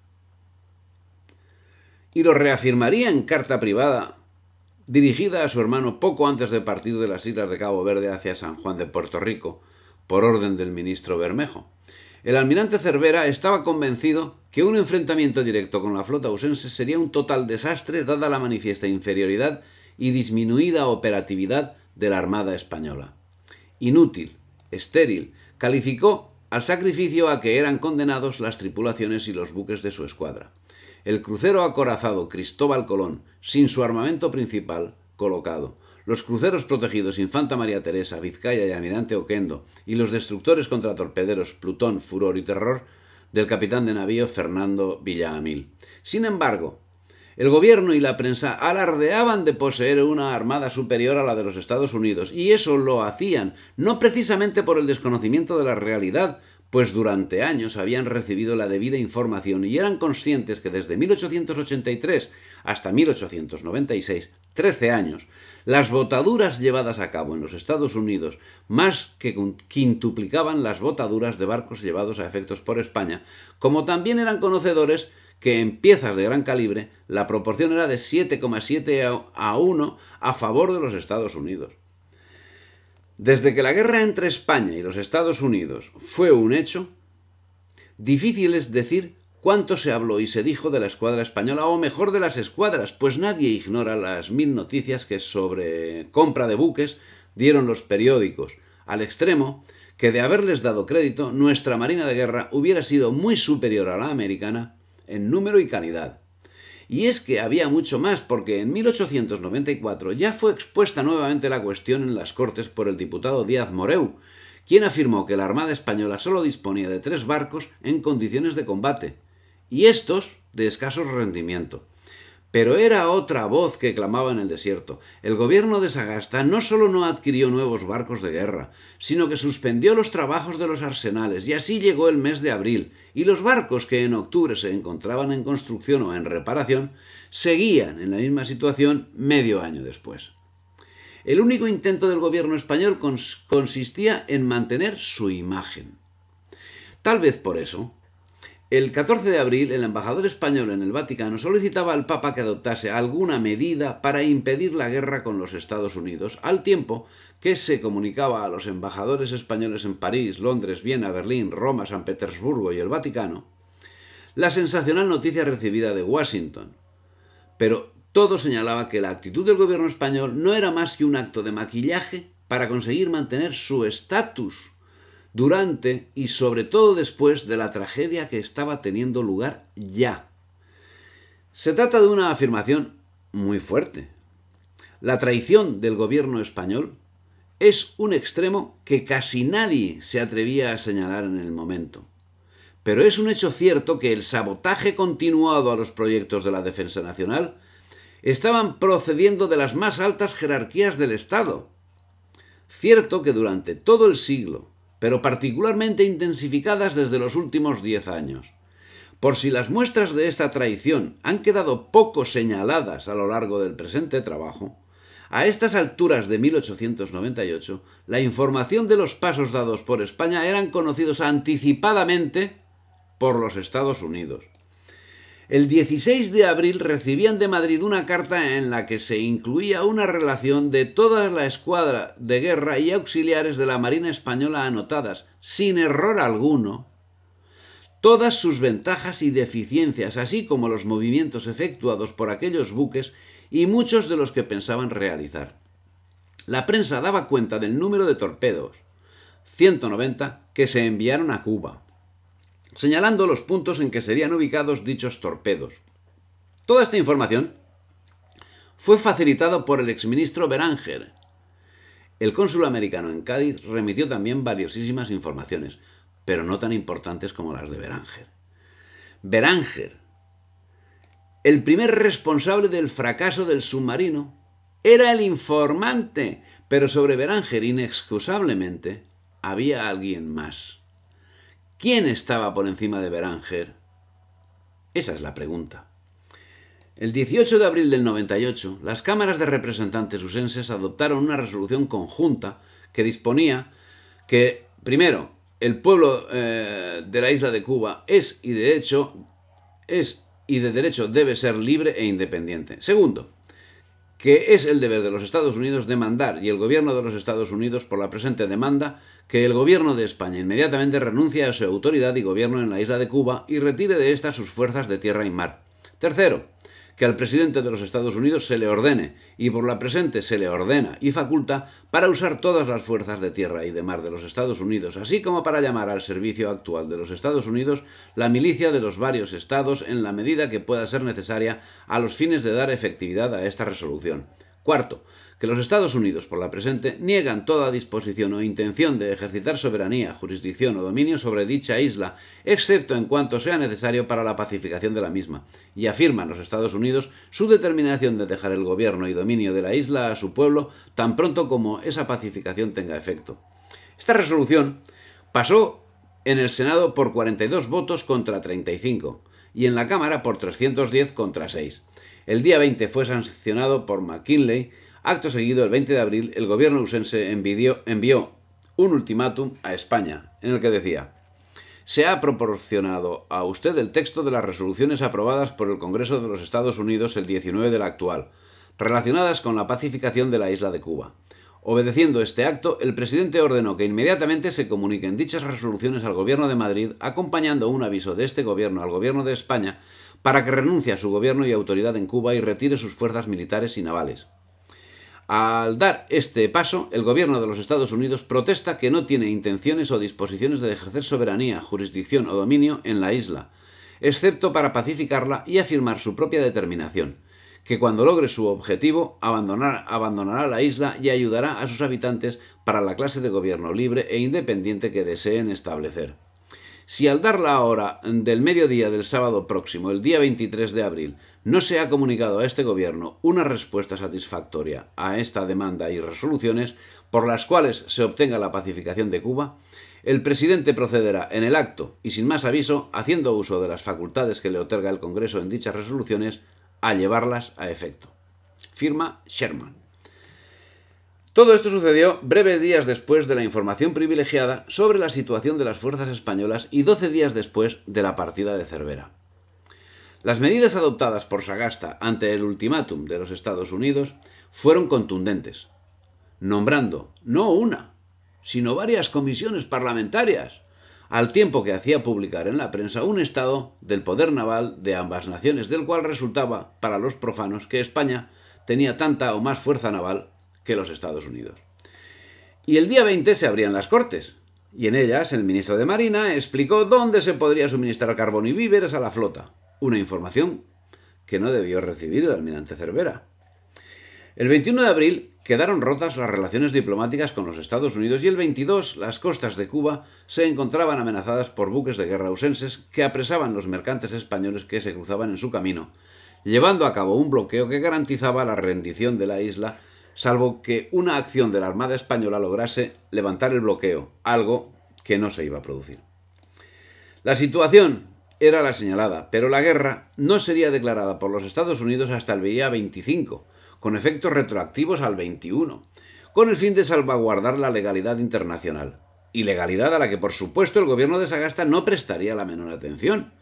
Y lo reafirmaría en carta privada dirigida a su hermano poco antes de partir de las islas de Cabo Verde hacia San Juan de Puerto Rico, por orden del ministro Bermejo. El almirante Cervera estaba convencido que un enfrentamiento directo con la flota ausense sería un total desastre dada la manifiesta inferioridad y disminuida operatividad de la Armada española. Inútil, estéril, calificó al sacrificio a que eran condenados las tripulaciones y los buques de su escuadra. El crucero acorazado Cristóbal Colón, sin su armamento principal colocado, los cruceros protegidos Infanta María Teresa, Vizcaya y Almirante Oquendo, y los destructores contratorpederos Plutón, Furor y Terror del capitán de navío Fernando Villaamil. Sin embargo, el gobierno y la prensa alardeaban de poseer una armada superior a la de los Estados Unidos, y eso lo hacían no precisamente por el desconocimiento de la realidad, pues durante años habían recibido la debida información y eran conscientes que desde 1883 hasta 1896, 13 años, las botaduras llevadas a cabo en los Estados Unidos más que quintuplicaban las botaduras de barcos llevados a efectos por España, como también eran conocedores que en piezas de gran calibre la proporción era de 7,7 a 1 a favor de los Estados Unidos. Desde que la guerra entre España y los Estados Unidos fue un hecho, difícil es decir cuánto se habló y se dijo de la escuadra española, o mejor de las escuadras, pues nadie ignora las 1000 noticias que sobre compra de buques dieron los periódicos, al extremo que de haberles dado crédito, nuestra Marina de Guerra hubiera sido muy superior a la americana en número y calidad. Y es que había mucho más, porque en 1894 ya fue expuesta nuevamente la cuestión en las Cortes por el diputado Díaz Moreu, quien afirmó que la Armada Española solo disponía de 3 barcos en condiciones de combate, y estos de escaso rendimiento. Pero era otra voz que clamaba en el desierto. El gobierno de Sagasta no solo no adquirió nuevos barcos de guerra, sino que suspendió los trabajos de los arsenales, y así llegó el mes de abril, y los barcos que en octubre se encontraban en construcción o en reparación seguían en la misma situación medio año después. El único intento del gobierno español consistía en mantener su imagen. Tal vez por eso, el 14 de abril, el embajador español en el Vaticano solicitaba al Papa que adoptase alguna medida para impedir la guerra con los Estados Unidos, al tiempo que se comunicaba a los embajadores españoles en París, Londres, Viena, Berlín, Roma, San Petersburgo y el Vaticano la sensacional noticia recibida de Washington. Pero todo señalaba que la actitud del gobierno español no era más que un acto de maquillaje para conseguir mantener su estatus durante y sobre todo después de la tragedia que estaba teniendo lugar ya. Se trata de una afirmación muy fuerte. La traición del gobierno español es un extremo que casi nadie se atrevía a señalar en el momento. Pero es un hecho cierto que el sabotaje continuado a los proyectos de la defensa nacional estaban procediendo de las más altas jerarquías del Estado. Cierto que durante todo el siglo, pero particularmente intensificadas desde los últimos 10 años. Por si las muestras de esta traición han quedado poco señaladas a lo largo del presente trabajo, a estas alturas de 1898, la información de los pasos dados por España eran conocidos anticipadamente por los Estados Unidos. El 16 de abril recibían de Madrid una carta en la que se incluía una relación de toda la escuadra de guerra y auxiliares de la Marina Española anotadas, sin error alguno, todas sus ventajas y deficiencias, así como los movimientos efectuados por aquellos buques y muchos de los que pensaban realizar. La prensa daba cuenta del número de torpedos, 190, que se enviaron a Cuba, señalando los puntos en que serían ubicados dichos torpedos. Toda esta información fue facilitada por el exministro Beranger. El cónsul americano en Cádiz remitió también valiosísimas informaciones, pero no tan importantes como las de Beranger. Beranger, el primer responsable del fracaso del submarino, era el informante, pero sobre Beranger, inexcusablemente, había alguien más. ¿Quién estaba por encima de Beranger? Esa es la pregunta. El 18 de abril del 98, las cámaras de representantes usenses adoptaron una resolución conjunta que disponía que, primero, el pueblo de la isla de Cuba es y de derecho debe ser libre e independiente. Segundo, que es el deber de los Estados Unidos demandar, y el gobierno de los Estados Unidos por la presente demanda, que el gobierno de España inmediatamente renuncie a su autoridad y gobierno en la isla de Cuba y retire de ésta sus fuerzas de tierra y mar. Tercero, que al presidente de los Estados Unidos se le ordene, y por la presente se le ordena y faculta, para usar todas las fuerzas de tierra y de mar de los Estados Unidos, así como para llamar al servicio actual de los Estados Unidos la milicia de los varios estados en la medida que pueda ser necesaria a los fines de dar efectividad a esta resolución. Cuarto, que los Estados Unidos, por la presente, niegan toda disposición o intención de ejercitar soberanía, jurisdicción o dominio sobre dicha isla, excepto en cuanto sea necesario para la pacificación de la misma, y afirman los Estados Unidos su determinación de dejar el gobierno y dominio de la isla a su pueblo tan pronto como esa pacificación tenga efecto. Esta resolución pasó en el Senado por 42 votos contra 35 y en la Cámara por 310 contra 6. El día 20 fue sancionado por McKinley. Acto seguido, el 20 de abril, el gobierno usense envió un ultimátum a España, en el que decía: se ha proporcionado a usted el texto de las resoluciones aprobadas por el Congreso de los Estados Unidos el 19 del actual, relacionadas con la pacificación de la isla de Cuba. Obedeciendo este acto, el presidente ordenó que inmediatamente se comuniquen dichas resoluciones al gobierno de Madrid, acompañando un aviso de este gobierno al gobierno de España para que renuncie a su gobierno y autoridad en Cuba y retire sus fuerzas militares y navales. Al dar este paso, el gobierno de los Estados Unidos protesta que no tiene intenciones o disposiciones de ejercer soberanía, jurisdicción o dominio en la isla, excepto para pacificarla y afirmar su propia determinación, que cuando logre su objetivo abandonará la isla y ayudará a sus habitantes para la clase de gobierno libre e independiente que deseen establecer. Si al dar la hora del mediodía del sábado próximo, el día 23 de abril, no se ha comunicado a este gobierno una respuesta satisfactoria a esta demanda y resoluciones por las cuales se obtenga la pacificación de Cuba, el presidente procederá en el acto y sin más aviso, haciendo uso de las facultades que le otorga el Congreso en dichas resoluciones, a llevarlas a efecto. Firma Sherman. Todo esto sucedió breves días después de la información privilegiada sobre la situación de las fuerzas españolas y 12 días después de la partida de Cervera. Las medidas adoptadas por Sagasta ante el ultimátum de los Estados Unidos fueron contundentes, nombrando no una, sino varias comisiones parlamentarias, al tiempo que hacía publicar en la prensa un estado del poder naval de ambas naciones, del cual resultaba, para los profanos, que España tenía tanta o más fuerza naval que los Estados Unidos. Y el día 20 se abrían las Cortes, y en ellas el ministro de Marina explicó dónde se podría suministrar carbón y víveres a la flota, una información que no debió recibir el almirante Cervera. El 21 de abril quedaron rotas las relaciones diplomáticas con los Estados Unidos y el 22 las costas de Cuba se encontraban amenazadas por buques de guerra ausenses que apresaban los mercantes españoles que se cruzaban en su camino, llevando a cabo un bloqueo que garantizaba la rendición de la isla, salvo que una acción de la Armada Española lograse levantar el bloqueo, algo que no se iba a producir. La situación era la señalada, pero la guerra no sería declarada por los Estados Unidos hasta el día 25, con efectos retroactivos al 21, con el fin de salvaguardar la legalidad internacional, ilegalidad a la que por supuesto el gobierno de Sagasta no prestaría la menor atención,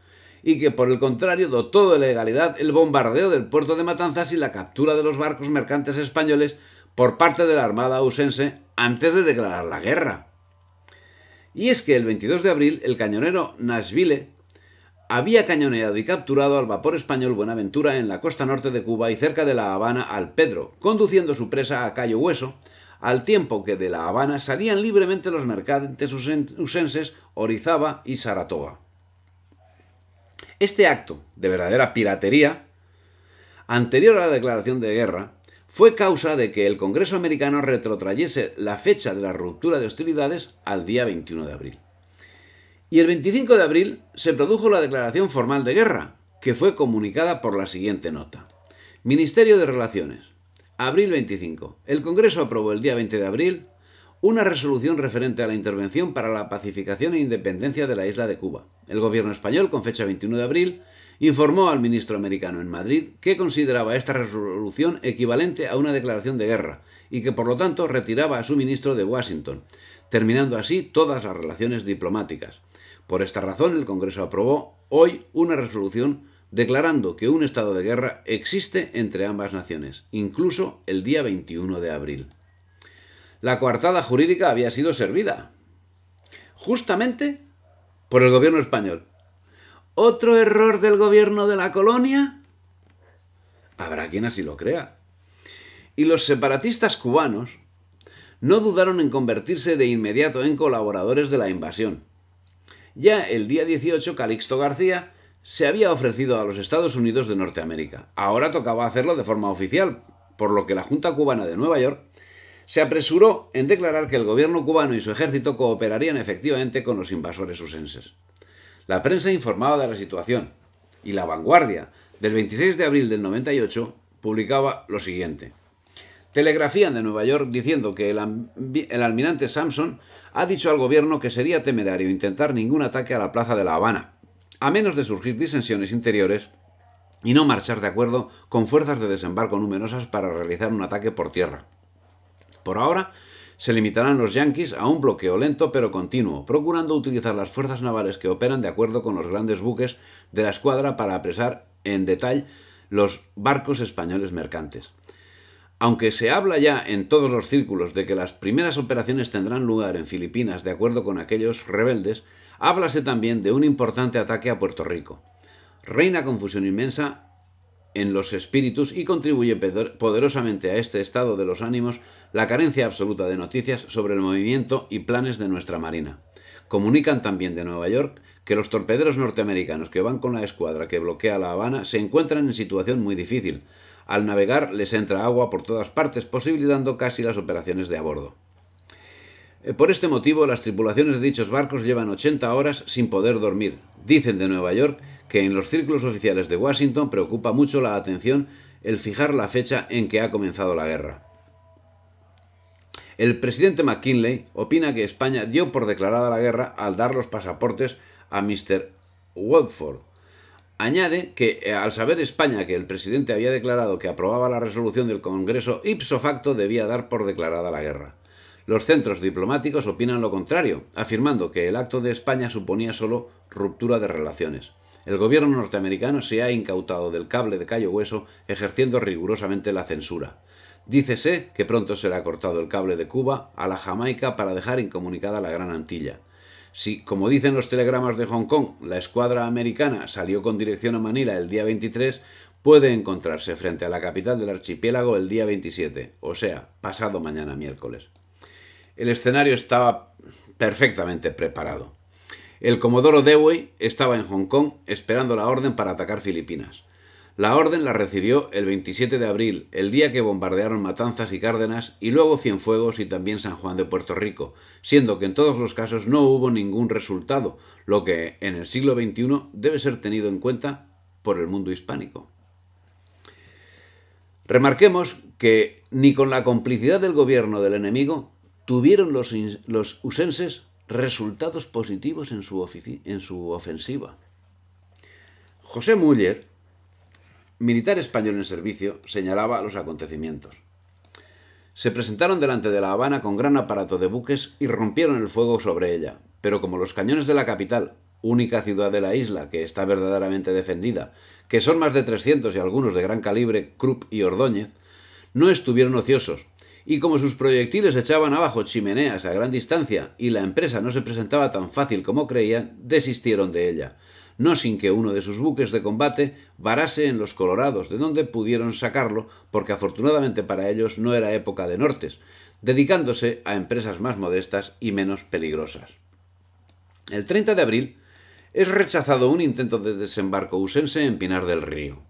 y que por el contrario dotó de legalidad el bombardeo del puerto de Matanzas y la captura de los barcos mercantes españoles por parte de la Armada ausense antes de declarar la guerra. Y es que el 22 de abril el cañonero Nashville había cañoneado y capturado al vapor español Buenaventura en la costa norte de Cuba y cerca de La Habana al Pedro, conduciendo su presa a Cayo Hueso, al tiempo que de La Habana salían libremente los mercantes usenses Orizaba y Saratoga. Este acto de verdadera piratería, anterior a la declaración de guerra, fue causa de que el Congreso americano retrotrayese la fecha de la ruptura de hostilidades al día 21 de abril. Y el 25 de abril se produjo la declaración formal de guerra, que fue comunicada por la siguiente nota. Ministerio de Relaciones. Abril 25. El Congreso aprobó el día 20 de abril una resolución referente a la intervención para la pacificación e independencia de la isla de Cuba. El gobierno español, con fecha 21 de abril, informó al ministro americano en Madrid que consideraba esta resolución equivalente a una declaración de guerra y que por lo tanto retiraba a su ministro de Washington, terminando así todas las relaciones diplomáticas. Por esta razón, el Congreso aprobó hoy una resolución declarando que un estado de guerra existe entre ambas naciones, incluso el día 21 de abril. La coartada jurídica había sido servida, justamente por el gobierno español. ¿Otro error del gobierno de la colonia? Habrá quien así lo crea. Y los separatistas cubanos no dudaron en convertirse de inmediato en colaboradores de la invasión. Ya el día 18, Calixto García se había ofrecido a los Estados Unidos de Norteamérica. Ahora tocaba hacerlo de forma oficial, por lo que la Junta Cubana de Nueva York se apresuró en declarar que el gobierno cubano y su ejército cooperarían efectivamente con los invasores usenses. La prensa informaba de la situación, y La Vanguardia, del 26 de abril del 98, publicaba lo siguiente. Telegrafían de Nueva York diciendo que el almirante Sampson ha dicho al gobierno que sería temerario intentar ningún ataque a la plaza de La Habana, a menos de surgir disensiones interiores y no marchar de acuerdo con fuerzas de desembarco numerosas para realizar un ataque por tierra. Por ahora, se limitarán los yanquis a un bloqueo lento pero continuo, procurando utilizar las fuerzas navales que operan de acuerdo con los grandes buques de la escuadra para apresar en detalle los barcos españoles mercantes. Aunque se habla ya en todos los círculos de que las primeras operaciones tendrán lugar en Filipinas de acuerdo con aquellos rebeldes, háblase también de un importante ataque a Puerto Rico. Reina confusión inmensa en los espíritus y contribuye poderosamente a este estado de los ánimos la carencia absoluta de noticias sobre el movimiento y planes de nuestra marina. Comunican también de Nueva York que los torpederos norteamericanos que van con la escuadra que bloquea La Habana se encuentran en situación muy difícil. Al navegar les entra agua por todas partes, posibilitando casi las operaciones de a bordo. Por este motivo, las tripulaciones de dichos barcos llevan 80 horas sin poder dormir. Dicen de Nueva York que en los círculos oficiales de Washington preocupa mucho la atención el fijar la fecha en que ha comenzado la guerra. El presidente McKinley opina que España dio por declarada la guerra al dar los pasaportes a Mr. Woodford. Añade que al saber España que el presidente había declarado que aprobaba la resolución del Congreso, ipso facto debía dar por declarada la guerra. Los centros diplomáticos opinan lo contrario, afirmando que el acto de España suponía solo ruptura de relaciones. El gobierno norteamericano se ha incautado del cable de Cayo Hueso, ejerciendo rigurosamente la censura. Dícese que pronto será cortado el cable de Cuba a la Jamaica para dejar incomunicada la Gran Antilla. Si, como dicen los telegramas de Hong Kong, la escuadra americana salió con dirección a Manila el día 23, puede encontrarse frente a la capital del archipiélago el día 27, o sea, pasado mañana miércoles. El escenario estaba perfectamente preparado. El comodoro Dewey estaba en Hong Kong esperando la orden para atacar Filipinas. La orden la recibió el 27 de abril, el día que bombardearon Matanzas y Cárdenas, y luego Cienfuegos y también San Juan de Puerto Rico, siendo que en todos los casos no hubo ningún resultado, lo que en el siglo XXI debe ser tenido en cuenta por el mundo hispánico. Remarquemos que ni con la complicidad del gobierno del enemigo tuvieron los usenses resultados positivos en su ofensiva. José Müller, militar español en servicio, señalaba los acontecimientos. Se presentaron delante de La Habana con gran aparato de buques y rompieron el fuego sobre ella, pero como los cañones de la capital, única ciudad de la isla que está verdaderamente defendida, que son más de 300 y algunos de gran calibre, Krupp y Ordóñez, no estuvieron ociosos, y como sus proyectiles echaban abajo chimeneas a gran distancia y la empresa no se presentaba tan fácil como creían, desistieron de ella, no sin que uno de sus buques de combate varase en los Colorados, de donde pudieron sacarlo, porque afortunadamente para ellos no era época de nortes, dedicándose a empresas más modestas y menos peligrosas. El 30 de abril es rechazado un intento de desembarco usense en Pinar del Río.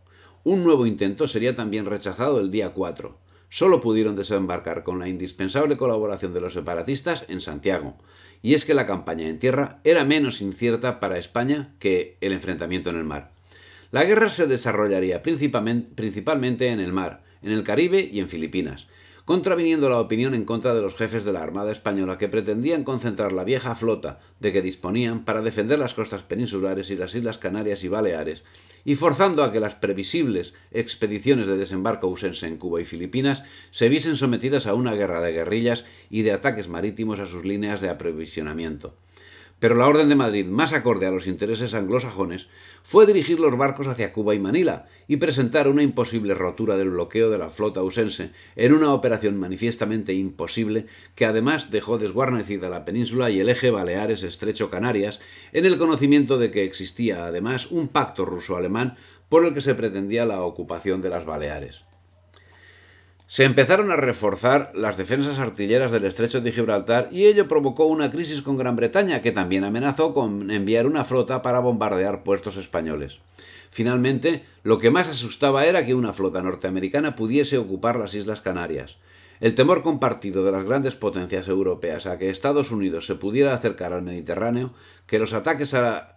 Un nuevo intento sería también rechazado el día 4. Solo pudieron desembarcar con la indispensable colaboración de los separatistas en Santiago, y es que la campaña en tierra era menos incierta para España que el enfrentamiento en el mar. La guerra se desarrollaría principalmente en el mar, en el Caribe y en Filipinas, contraviniendo la opinión en contra de los jefes de la Armada Española que pretendían concentrar la vieja flota de que disponían para defender las costas peninsulares y las Islas Canarias y Baleares, y forzando a que las previsibles expediciones de desembarco usense en Cuba y Filipinas se viesen sometidas a una guerra de guerrillas y de ataques marítimos a sus líneas de aprovisionamiento. Pero la Orden de Madrid, más acorde a los intereses anglosajones, fue dirigir los barcos hacia Cuba y Manila y presentar una imposible rotura del bloqueo de la flota usense en una operación manifiestamente imposible que además dejó desguarnecida la península y el eje Baleares-Estrecho-Canarias en el conocimiento de que existía además un pacto ruso-alemán por el que se pretendía la ocupación de las Baleares. Se empezaron a reforzar las defensas artilleras del estrecho de Gibraltar y ello provocó una crisis con Gran Bretaña, que también amenazó con enviar una flota para bombardear puertos españoles. Finalmente, lo que más asustaba era que una flota norteamericana pudiese ocupar las Islas Canarias. El temor compartido de las grandes potencias europeas a que Estados Unidos se pudiera acercar al Mediterráneo, que los ataques a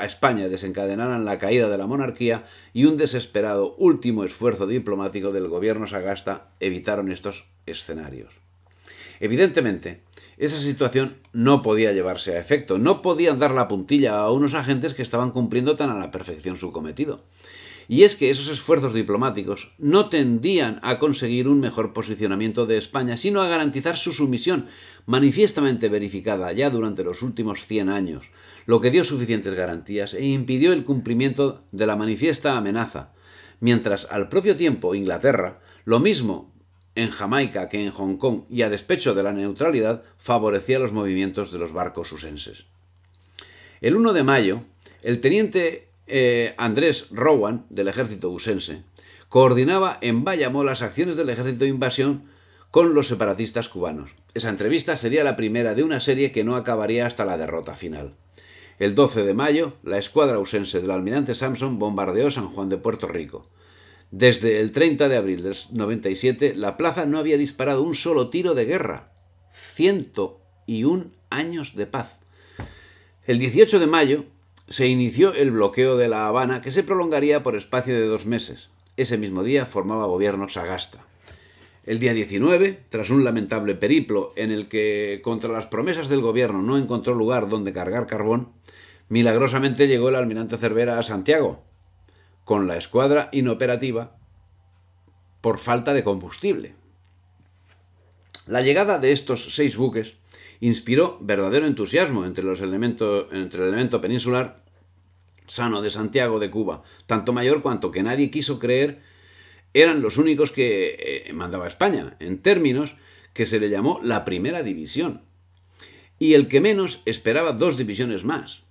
España desencadenaran la caída de la monarquía y un desesperado último esfuerzo diplomático del gobierno Sagasta evitaron estos escenarios. Evidentemente, esa situación no podía llevarse a efecto, no podían dar la puntilla a unos agentes que estaban cumpliendo tan a la perfección su cometido. Y es que esos esfuerzos diplomáticos no tendían a conseguir un mejor posicionamiento de España, sino a garantizar su sumisión, manifiestamente verificada ya durante los últimos 100 años, lo que dio suficientes garantías e impidió el cumplimiento de la manifiesta amenaza, mientras al propio tiempo Inglaterra, lo mismo en Jamaica que en Hong Kong y a despecho de la neutralidad, favorecía los movimientos de los barcos usenses. El 1 de mayo, el teniente Andrés Rowan, del ejército usense, coordinaba en Bayamo las acciones del ejército de invasión con los separatistas cubanos. Esa entrevista sería la primera de una serie que no acabaría hasta la derrota final. El 12 de mayo, la escuadra usense del almirante Sampson bombardeó San Juan de Puerto Rico. Desde el 30 de abril del 97, la plaza no había disparado un solo tiro de guerra. 101 años de paz. El 18 de mayo, se inició el bloqueo de La Habana, que se prolongaría por espacio de 2 meses. Ese mismo día formaba gobierno Sagasta. El día 19, tras un lamentable periplo en el que, contra las promesas del gobierno, no encontró lugar donde cargar carbón, milagrosamente llegó el almirante Cervera a Santiago, con la escuadra inoperativa por falta de combustible. La llegada de estos 6 buques inspiró verdadero entusiasmo entre el elemento peninsular sano de Santiago de Cuba, tanto mayor cuanto que nadie quiso creer eran los únicos que mandaba España, en términos que se le llamó la primera división, y el que menos esperaba 2 divisiones más.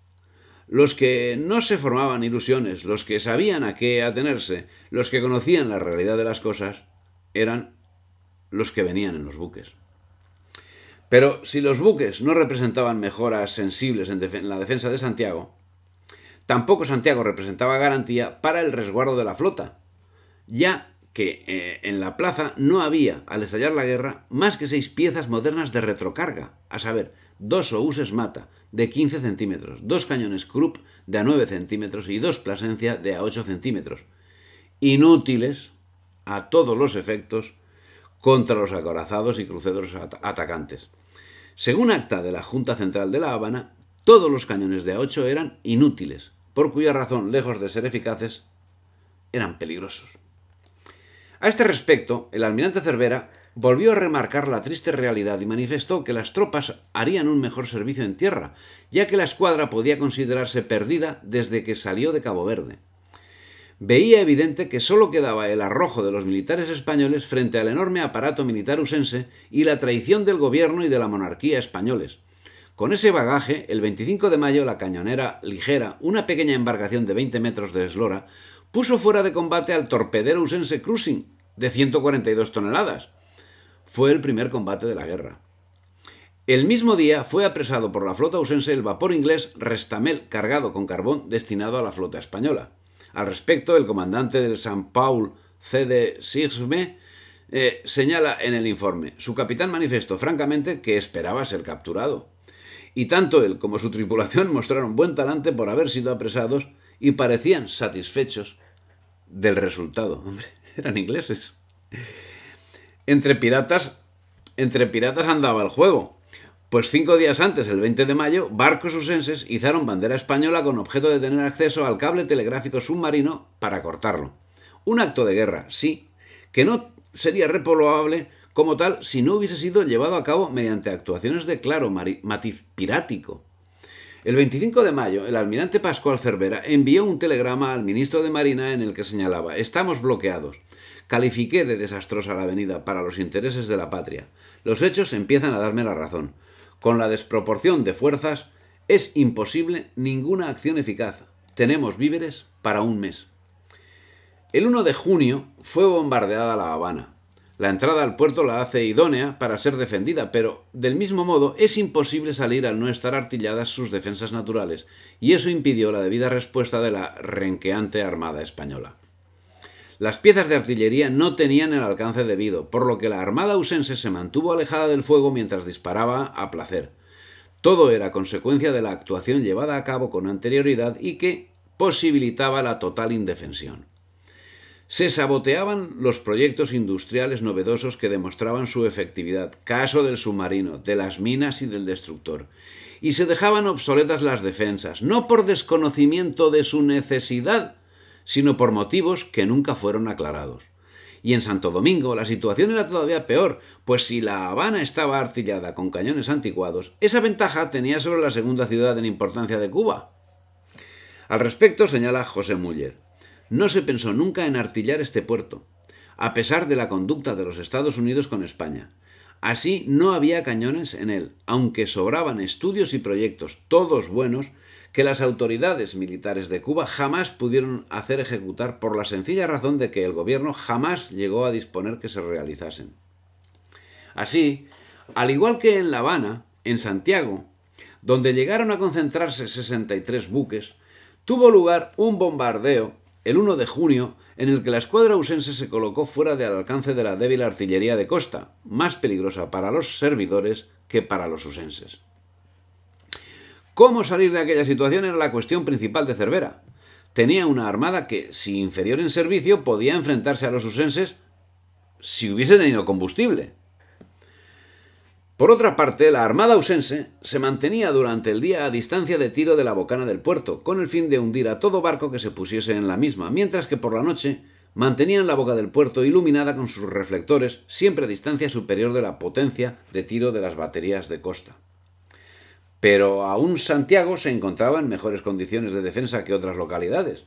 Los que no se formaban ilusiones, los que sabían a qué atenerse, los que conocían la realidad de las cosas, eran los que venían en los buques. Pero si los buques no representaban mejoras sensibles en la defensa de Santiago, tampoco Santiago representaba garantía para el resguardo de la flota, ya que en la plaza no había, al estallar la guerra, más que 6 piezas modernas de retrocarga, a saber, 2 obuses Mata de 15 centímetros, 2 cañones Krupp de a 9 centímetros y 2 Plasencia de a 8 centímetros, inútiles a todos los efectos contra los acorazados y cruceros atacantes. Según acta de la Junta Central de La Habana, todos los cañones de A8 eran inútiles, por cuya razón, lejos de ser eficaces, eran peligrosos. A este respecto, el almirante Cervera volvió a remarcar la triste realidad y manifestó que las tropas harían un mejor servicio en tierra, ya que la escuadra podía considerarse perdida desde que salió de Cabo Verde. Veía evidente que sólo quedaba el arrojo de los militares españoles frente al enorme aparato militar usense y la traición del gobierno y de la monarquía españoles. Con ese bagaje, el 25 de mayo la cañonera ligera, una pequeña embarcación de 20 metros de eslora, puso fuera de combate al torpedero usense Cruising, de 142 toneladas. Fue el primer combate de la guerra. El mismo día fue apresado por la flota usense el vapor inglés Restamel, cargado con carbón destinado a la flota española. Al respecto, el comandante del San Paul, C.D. Sigsme, señala en el informe: su capitán manifestó francamente que esperaba ser capturado. Y tanto él como su tripulación mostraron buen talante por haber sido apresados y parecían satisfechos del resultado. Hombre, eran ingleses. Entre piratas andaba el juego. Pues 5 días antes, el 20 de mayo, barcos usenses izaron bandera española con objeto de tener acceso al cable telegráfico submarino para cortarlo. Un acto de guerra, sí, que no sería reprobable como tal si no hubiese sido llevado a cabo mediante actuaciones de claro matiz pirático. El 25 de mayo, el almirante Pascual Cervera envió un telegrama al ministro de Marina en el que señalaba: estamos bloqueados. Califiqué de desastrosa la avenida para los intereses de la patria. Los hechos empiezan a darme la razón. Con la desproporción de fuerzas es imposible ninguna acción eficaz. Tenemos víveres para un mes. El 1 de junio fue bombardeada La Habana. La entrada al puerto la hace idónea para ser defendida, pero del mismo modo es imposible salir al no estar artilladas sus defensas naturales, y eso impidió la debida respuesta de la renqueante Armada Española. Las piezas de artillería no tenían el alcance debido, por lo que la armada usense se mantuvo alejada del fuego mientras disparaba a placer. Todo era consecuencia de la actuación llevada a cabo con anterioridad y que posibilitaba la total indefensión. Se saboteaban los proyectos industriales novedosos que demostraban su efectividad, caso del submarino, de las minas y del destructor, y se dejaban obsoletas las defensas, no por desconocimiento de su necesidad, sino por motivos que nunca fueron aclarados. Y en Santo Domingo la situación era todavía peor, pues si La Habana estaba artillada con cañones anticuados, esa ventaja tenía sobre la segunda ciudad en importancia de Cuba. Al respecto señala José Muller: no se pensó nunca en artillar este puerto, a pesar de la conducta de los Estados Unidos con España. Así no había cañones en él, aunque sobraban estudios y proyectos, todos buenos, que las autoridades militares de Cuba jamás pudieron hacer ejecutar por la sencilla razón de que el gobierno jamás llegó a disponer que se realizasen. Así, al igual que en La Habana, en Santiago, donde llegaron a concentrarse 63 buques, tuvo lugar un bombardeo el 1 de junio en el que la escuadra usense se colocó fuera del alcance de la débil artillería de costa, más peligrosa para los servidores que para los usenses. Cómo salir de aquella situación era la cuestión principal de Cervera. Tenía una armada que, si inferior en servicio, podía enfrentarse a los usenses si hubiese tenido combustible. Por otra parte, la armada usense se mantenía durante el día a distancia de tiro de la bocana del puerto, con el fin de hundir a todo barco que se pusiese en la misma, mientras que por la noche mantenían la boca del puerto iluminada con sus reflectores, siempre a distancia superior de la potencia de tiro de las baterías de costa. Pero aún Santiago se encontraba en mejores condiciones de defensa que otras localidades.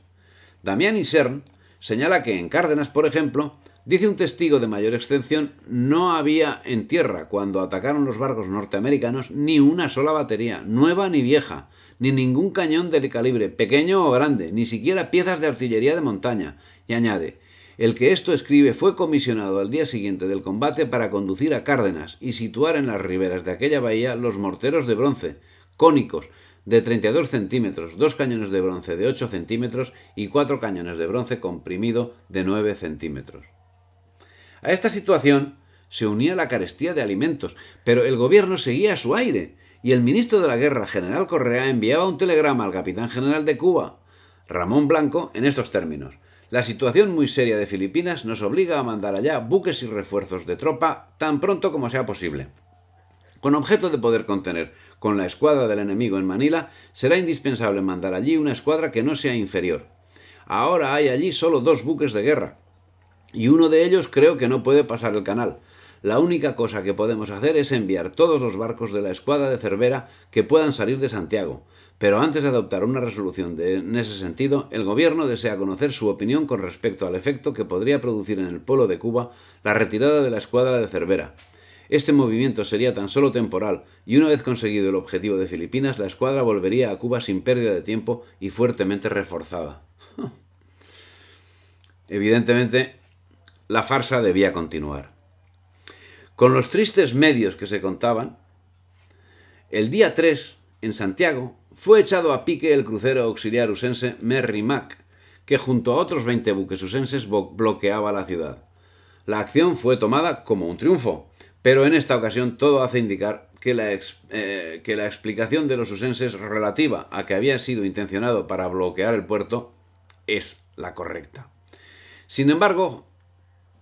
Damián Isern señala que en Cárdenas, por ejemplo, dice un testigo de mayor excepción, no había en tierra, cuando atacaron los barcos norteamericanos, ni una sola batería, nueva ni vieja, ni ningún cañón de calibre, pequeño o grande, ni siquiera piezas de artillería de montaña. Y añade, el que esto escribe fue comisionado al día siguiente del combate para conducir a Cárdenas y situar en las riberas de aquella bahía los morteros de bronce, cónicos, de 32 centímetros, 2 cañones de bronce de 8 centímetros y 4 cañones de bronce comprimido de 9 centímetros. A esta situación se unía la carestía de alimentos, pero el gobierno seguía a su aire, y el ministro de la Guerra, general Correa, enviaba un telegrama al capitán general de Cuba, Ramón Blanco, en estos términos: la situación muy seria de Filipinas nos obliga a mandar allá buques y refuerzos de tropa tan pronto como sea posible. Con objeto de poder contener con la escuadra del enemigo en Manila, será indispensable mandar allí una escuadra que no sea inferior. Ahora hay allí solo 2 buques de guerra, y uno de ellos creo que no puede pasar el canal. La única cosa que podemos hacer es enviar todos los barcos de la escuadra de Cervera que puedan salir de Santiago. Pero antes de adoptar una resolución en ese sentido, el gobierno desea conocer su opinión con respecto al efecto que podría producir en el polo de Cuba la retirada de la escuadra de Cervera. Este movimiento sería tan solo temporal, y una vez conseguido el objetivo de Filipinas, la escuadra volvería a Cuba sin pérdida de tiempo y fuertemente reforzada. Evidentemente, la farsa debía continuar. Con los tristes medios que se contaban, el día 3, en Santiago, fue echado a pique el crucero auxiliar usense Merrimack, que junto a otros 20 buques usenses bloqueaba la ciudad. La acción fue tomada como un triunfo, pero en esta ocasión todo hace indicar que la explicación de los usenses relativa a que había sido intencionado para bloquear el puerto es la correcta. Sin embargo,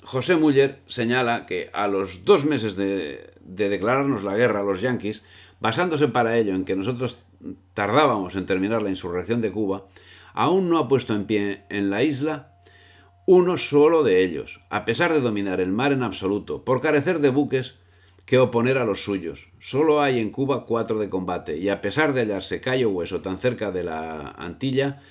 José Muller señala que a los 2 meses de declararnos la guerra a los yanquis, basándose para ello en que nosotros tardábamos en terminar la insurrección de Cuba, aún no ha puesto en pie en la isla uno solo de ellos, a pesar de dominar el mar en absoluto, por carecer de buques que oponer a los suyos. Solo hay en Cuba 4 de combate, y a pesar de hallarse Cayo Hueso tan cerca de la Antilla,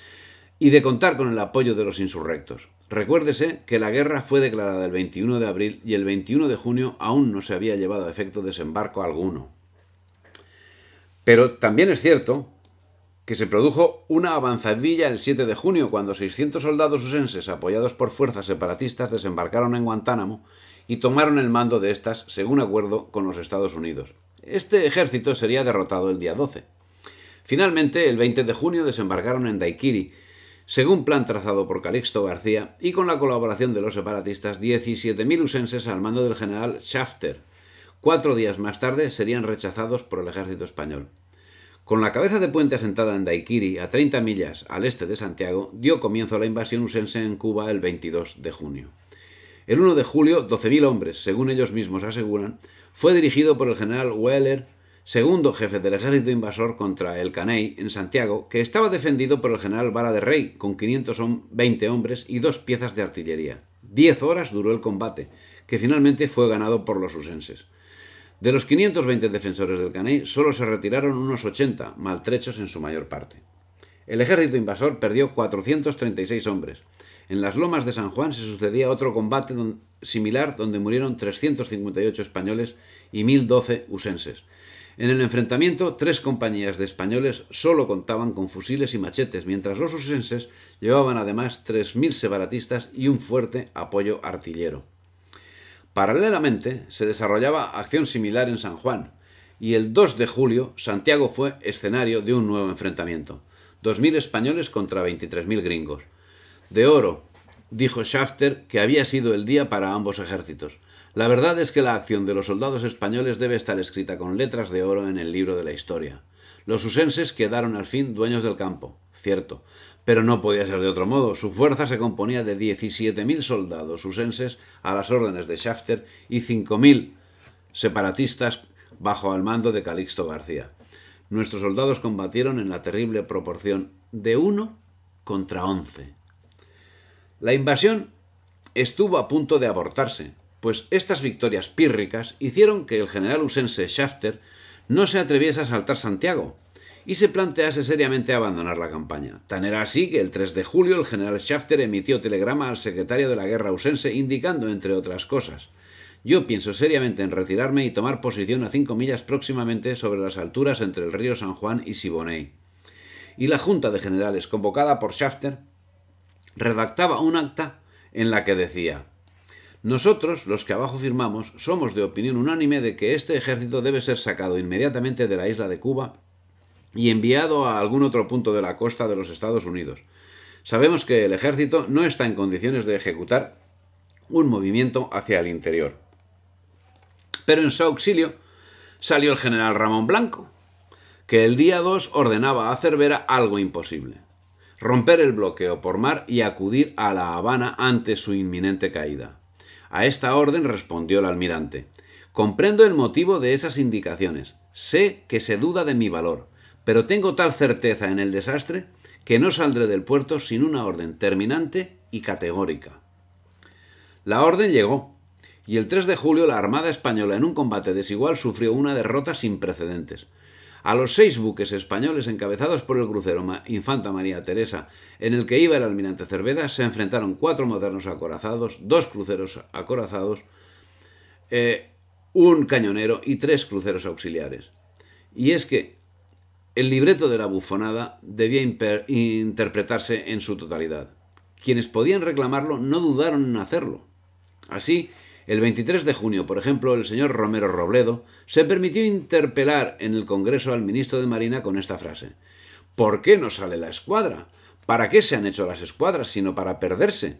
y de contar con el apoyo de los insurrectos. Recuérdese que la guerra fue declarada el 21 de abril y el 21 de junio aún no se había llevado a efecto desembarco alguno. Pero también es cierto que se produjo una avanzadilla el 7 de junio, cuando 600 soldados usenses, apoyados por fuerzas separatistas, desembarcaron en Guantánamo y tomaron el mando de estas, según acuerdo con los Estados Unidos. Este ejército sería derrotado el día 12. Finalmente, el 20 de junio desembarcaron en Daiquiri, según plan trazado por Calixto García, y con la colaboración de los separatistas, 17.000 usenses al mando del general Shafter. 4 días más tarde serían rechazados por el ejército español. Con la cabeza de puente asentada en Daiquiri, a 30 millas al este de Santiago, dio comienzo a la invasión usense en Cuba el 22 de junio. El 1 de julio, 12.000 hombres, según ellos mismos aseguran, fue dirigido por el general Wheeler, segundo jefe del ejército invasor contra el Caney en Santiago, que estaba defendido por el general Vara de Rey, con 520 hombres y 2 piezas de artillería. 10 horas duró el combate, que finalmente fue ganado por los usenses. De los 520 defensores del Caney, solo se retiraron unos 80, maltrechos en su mayor parte. El ejército invasor perdió 436 hombres. En las lomas de San Juan se sucedía otro combate similar, donde murieron 358 españoles y 1.012 usenses. En el enfrentamiento, 3 compañías de españoles solo contaban con fusiles y machetes, mientras los usenses llevaban además 3.000 separatistas y un fuerte apoyo artillero. Paralelamente, se desarrollaba acción similar en San Juan, y el 2 de julio Santiago fue escenario de un nuevo enfrentamiento. 2.000 españoles contra 23.000 gringos. De oro, dijo Shafter, que había sido el día para ambos ejércitos. La verdad es que la acción de los soldados españoles debe estar escrita con letras de oro en el libro de la historia. Los usenses quedaron al fin dueños del campo, cierto, pero no podía ser de otro modo. Su fuerza se componía de 17.000 soldados usenses a las órdenes de Shafter y 5.000 separatistas bajo el mando de Calixto García. Nuestros soldados combatieron en la terrible proporción de 1 contra 11. La invasión estuvo a punto de abortarse, pues estas victorias pírricas hicieron que el general usense Shafter no se atreviese a asaltar Santiago y se plantease seriamente abandonar la campaña. Tan era así que el 3 de julio el general Shafter emitió telegrama al secretario de la guerra usense indicando, entre otras cosas: yo pienso seriamente en retirarme y tomar posición a 5 millas próximamente sobre las alturas entre el río San Juan y Siboney. Y la Junta de Generales, convocada por Shafter, redactaba un acta en la que decía: nosotros, los que abajo firmamos, somos de opinión unánime de que este ejército debe ser sacado inmediatamente de la isla de Cuba y enviado a algún otro punto de la costa de los Estados Unidos. Sabemos que el ejército no está en condiciones de ejecutar un movimiento hacia el interior. Pero en su auxilio salió el general Ramón Blanco, que el día 2 ordenaba a Cervera algo imposible: romper el bloqueo por mar y acudir a La Habana ante su inminente caída. A esta orden respondió el almirante: comprendo el motivo de esas indicaciones, sé que se duda de mi valor, pero tengo tal certeza en el desastre que no saldré del puerto sin una orden terminante y categórica. La orden llegó, y el 3 de julio la Armada Española, en un combate desigual, sufrió una derrota sin precedentes. A los 6 buques españoles encabezados por el crucero Infanta María Teresa, en el que iba el almirante Cervera, se enfrentaron 4 modernos acorazados, 2 cruceros acorazados, un cañonero y 3 cruceros auxiliares. Y es que el libreto de la bufonada debía interpretarse en su totalidad. Quienes podían reclamarlo no dudaron en hacerlo. Así, el 23 de junio, por ejemplo, el señor Romero Robledo se permitió interpelar en el Congreso al ministro de Marina con esta frase: ¿por qué no sale la escuadra? ¿Para qué se han hecho las escuadras sino para perderse?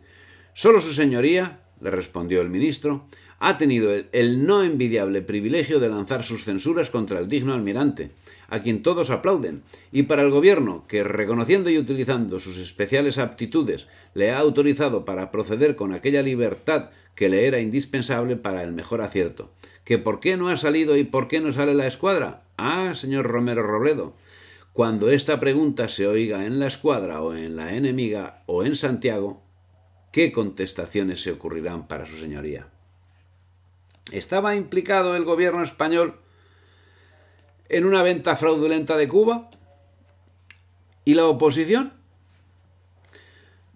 Solo su señoría, le respondió el ministro, ha tenido el no envidiable privilegio de lanzar sus censuras contra el digno almirante, a quien todos aplauden, y para el gobierno, que, reconociendo y utilizando sus especiales aptitudes, le ha autorizado para proceder con aquella libertad que le era indispensable para el mejor acierto. ¿Que por qué no ha salido y por qué no sale la escuadra? Ah, señor Romero Robledo, cuando esta pregunta se oiga en la escuadra o en la enemiga o en Santiago, ¿qué contestaciones se ocurrirán para su señoría? ¿Estaba implicado el gobierno español en una venta fraudulenta de Cuba? ¿Y la oposición?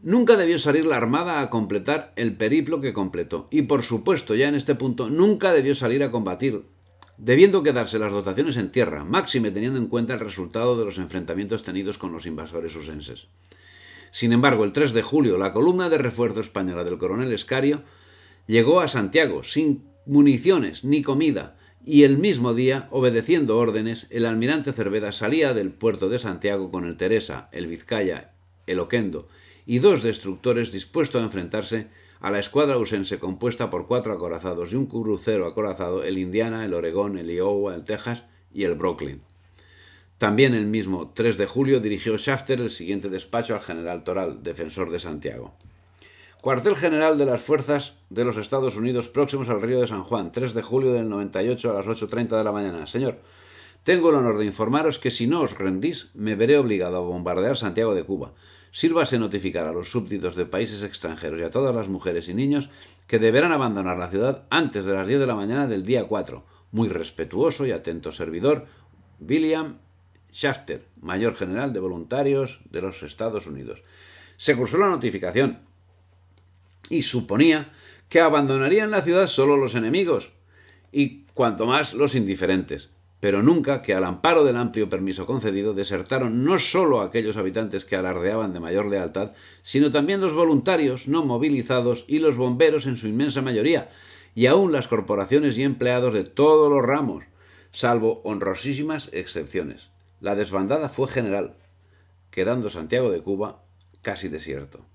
Nunca debió salir la Armada a completar el periplo que completó. Y por supuesto, ya en este punto, nunca debió salir a combatir, debiendo quedarse las dotaciones en tierra, máxime teniendo en cuenta el resultado de los enfrentamientos tenidos con los invasores usenses. Sin embargo, el 3 de julio, la columna de refuerzo española del coronel Escario llegó a Santiago sin municiones ni comida, y el mismo día, obedeciendo órdenes, el almirante Cervera salía del puerto de Santiago con el Teresa, el Vizcaya, el Oquendo y 2 destructores dispuestos a enfrentarse a la escuadra usense compuesta por 4 acorazados y un crucero acorazado, el Indiana, el Oregón, el Iowa, el Texas y el Brooklyn. También el mismo 3 de julio dirigió Shafter el siguiente despacho al general Toral, defensor de Santiago: cuartel general de las fuerzas de los Estados Unidos próximos al río de San Juan, 3 de julio del 98 a las 8:30 de la mañana. Señor, tengo el honor de informaros que si no os rendís, me veré obligado a bombardear Santiago de Cuba. Sírvase notificar a los súbditos de países extranjeros y a todas las mujeres y niños que deberán abandonar la ciudad antes de las 10 de la mañana del día 4. Muy respetuoso y atento servidor, William Shafter, mayor general de voluntarios de los Estados Unidos. Se cursó la notificación y suponía que abandonarían la ciudad solo los enemigos y cuanto más los indiferentes, pero nunca que al amparo del amplio permiso concedido desertaron no solo aquellos habitantes que alardeaban de mayor lealtad, sino también los voluntarios no movilizados y los bomberos en su inmensa mayoría, y aún las corporaciones y empleados de todos los ramos, salvo honrosísimas excepciones. La desbandada fue general, quedando Santiago de Cuba casi desierto.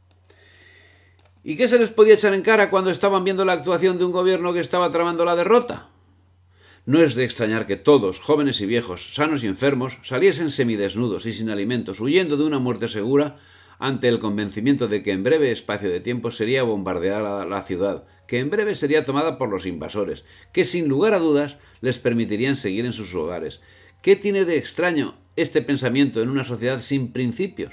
¿Y qué se les podía echar en cara cuando estaban viendo la actuación de un gobierno que estaba tramando la derrota? No es de extrañar que todos, jóvenes y viejos, sanos y enfermos, saliesen semidesnudos y sin alimentos, huyendo de una muerte segura, ante el convencimiento de que en breve espacio de tiempo sería bombardeada la ciudad, que en breve sería tomada por los invasores, que sin lugar a dudas les permitirían seguir en sus hogares. ¿Qué tiene de extraño este pensamiento en una sociedad sin principios?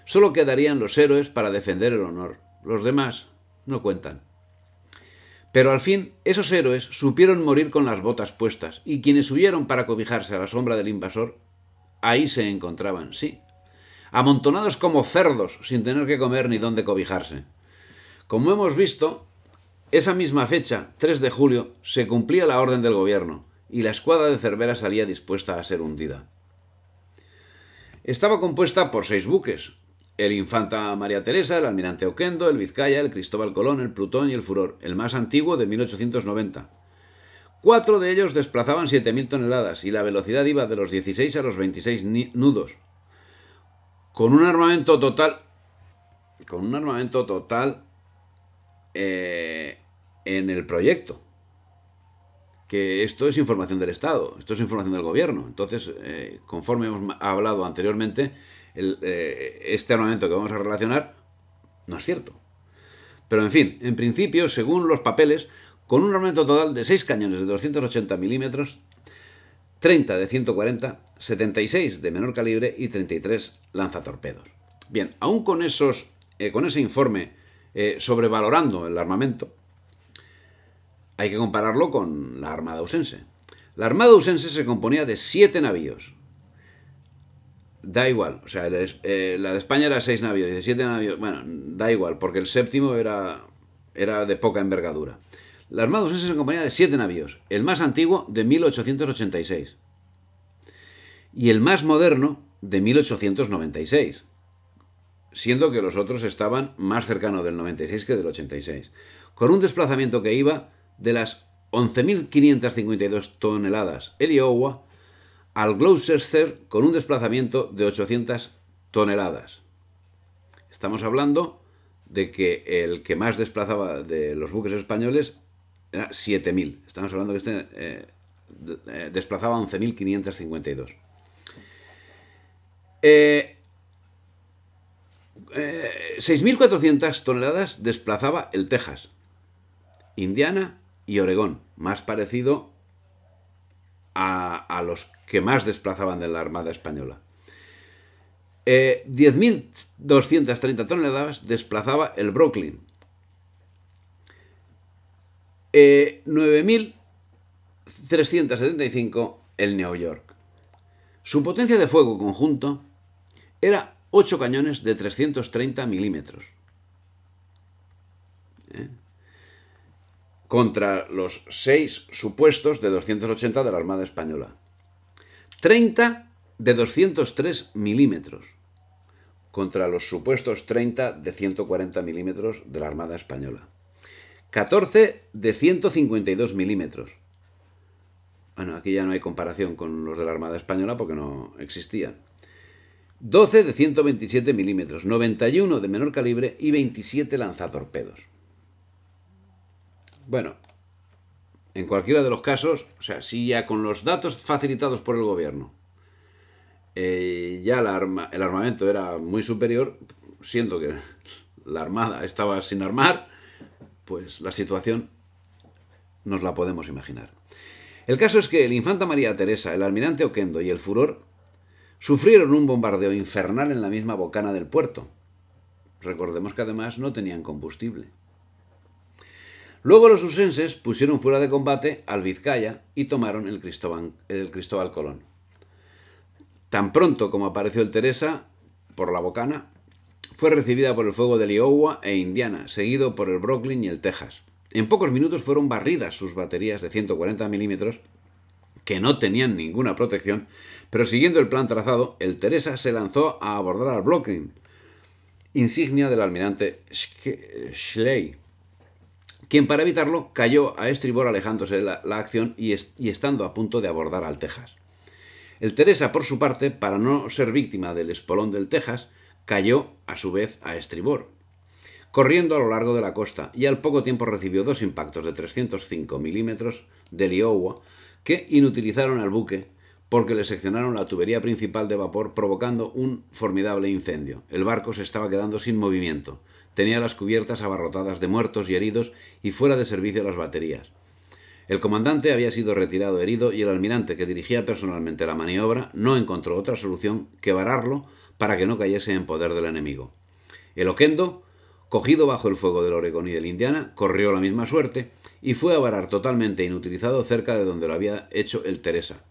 Solo quedarían los héroes para defender el honor. Los demás no cuentan. Pero al fin, esos héroes supieron morir con las botas puestas, y quienes huyeron para cobijarse a la sombra del invasor, ahí se encontraban, sí, amontonados como cerdos, sin tener que comer ni dónde cobijarse. Como hemos visto, esa misma fecha, 3 de julio, se cumplía la orden del gobierno, y la escuadra de Cervera salía dispuesta a ser hundida. Estaba compuesta por 6 buques: el Infanta María Teresa, el Almirante Oquendo, el Vizcaya, el Cristóbal Colón, el Plutón y el Furor, el más antiguo de 1890. 4 de ellos desplazaban 7.000 toneladas y la velocidad iba de los 16 a los 26 nudos. Con un armamento total en el proyecto. Que esto es información del Estado, esto es información del gobierno. Entonces, conforme hemos hablado anteriormente, este armamento que vamos a relacionar no es cierto. Pero en fin, en principio, según los papeles, con un armamento total de 6 cañones de 280 milímetros, 30 de 140, 76 de menor calibre y 33 lanzatorpedos. Bien, aún con ese informe sobrevalorando el armamento, hay que compararlo con la Armada Usense. La Armada Usense se componía de 7 navíos. Da igual, o sea, la de España era 6 navíos, 17 navíos, bueno, da igual, porque el séptimo era de poca envergadura. La Armada Usense se componía de 7 navíos, el más antiguo de 1886 y el más moderno de 1896, siendo que los otros estaban más cercanos del 96 que del 86, con un desplazamiento que iba de las 11.552 toneladas el Iowa al Gloucester con un desplazamiento de 800 toneladas. Estamos hablando de que el que más desplazaba de los buques españoles era 7.000. Estamos hablando de que desplazaba 11.552. 6.400 toneladas desplazaba el Texas, Indiana y Oregón, más parecido a los que más desplazaban de la Armada Española. 10.230 toneladas desplazaba el Brooklyn. 9.375 el New York. Su potencia de fuego conjunto era 8 cañones de 330 milímetros. Contra los 6 supuestos de 280 de la Armada Española. 30 de 203 milímetros contra los supuestos 30 de 140 milímetros de la Armada Española. 14 de 152 milímetros. Bueno, aquí ya no hay comparación con los de la Armada Española porque no existían. 12 de 127 milímetros, 91 de menor calibre y 27 lanzatorpedos. Bueno, en cualquiera de los casos, o sea, si ya con los datos facilitados por el gobierno ya el armamento era muy superior, siendo que la Armada estaba sin armar, pues la situación nos la podemos imaginar. El caso es que el Infanta María Teresa, el Almirante Oquendo y el Furor sufrieron un bombardeo infernal en la misma bocana del puerto. Recordemos que además no tenían combustible. Luego los usenses pusieron fuera de combate al Vizcaya y tomaron el Cristóbal Colón. Tan pronto como apareció el Teresa por la bocana, fue recibida por el fuego del Iowa e Indiana, seguido por el Brooklyn y el Texas. En pocos minutos fueron barridas sus baterías de 140 milímetros, que no tenían ninguna protección, pero siguiendo el plan trazado, el Teresa se lanzó a abordar al Brooklyn, insignia del almirante Schley, quien para evitarlo cayó a estribor alejándose de la acción y estando a punto de abordar al Texas. El Teresa, por su parte, para no ser víctima del espolón del Texas, cayó a su vez a estribor, corriendo a lo largo de la costa, y al poco tiempo recibió 2 impactos de 305 milímetros del Iowa que inutilizaron al buque porque le seccionaron la tubería principal de vapor, provocando un formidable incendio. El barco se estaba quedando sin movimiento. Tenía las cubiertas abarrotadas de muertos y heridos y fuera de servicio las baterías. El comandante había sido retirado herido y el almirante, que dirigía personalmente la maniobra, no encontró otra solución que vararlo para que no cayese en poder del enemigo. El Oquendo, cogido bajo el fuego del Oregón y del Indiana, corrió la misma suerte y fue a varar totalmente inutilizado cerca de donde lo había hecho el Teresa.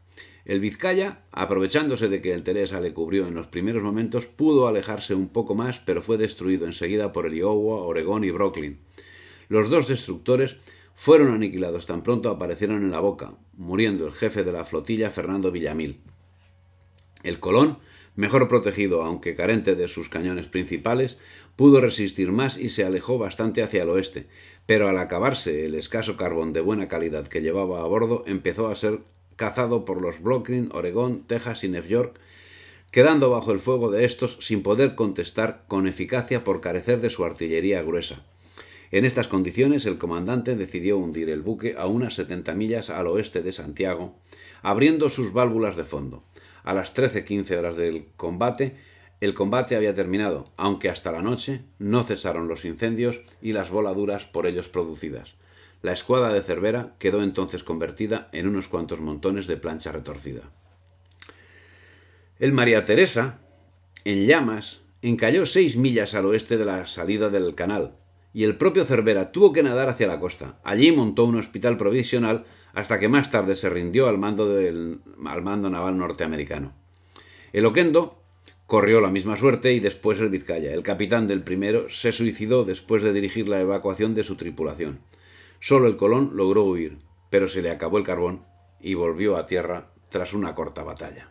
El Vizcaya, aprovechándose de que el Teresa le cubrió en los primeros momentos, pudo alejarse un poco más, pero fue destruido enseguida por el Iowa, Oregón y Brooklyn. Los dos destructores fueron aniquilados tan pronto aparecieron en la boca, muriendo el jefe de la flotilla, Fernando Villamil. El Colón, mejor protegido aunque carente de sus cañones principales, pudo resistir más y se alejó bastante hacia el oeste, pero al acabarse el escaso carbón de buena calidad que llevaba a bordo, empezó a ser cazado por los Brooklyn, Oregón, Texas y Nueva York, quedando bajo el fuego de estos sin poder contestar con eficacia por carecer de su artillería gruesa. En estas condiciones, el comandante decidió hundir el buque a unas 70 millas al oeste de Santiago, abriendo sus válvulas de fondo. A las 13:15 horas del combate, el combate había terminado, aunque hasta la noche no cesaron los incendios y las voladuras por ellos producidas. La escuadra de Cervera quedó entonces convertida en unos cuantos montones de plancha retorcida. El María Teresa, en llamas, encalló 6 millas al oeste de la salida del canal, y el propio Cervera tuvo que nadar hacia la costa. Allí montó un hospital provisional hasta que más tarde se rindió al mando naval norteamericano. El Oquendo corrió la misma suerte y después el Vizcaya. El capitán del primero se suicidó después de dirigir la evacuación de su tripulación. Solo el Colón logró huir, pero se le acabó el carbón y volvió a tierra tras una corta batalla.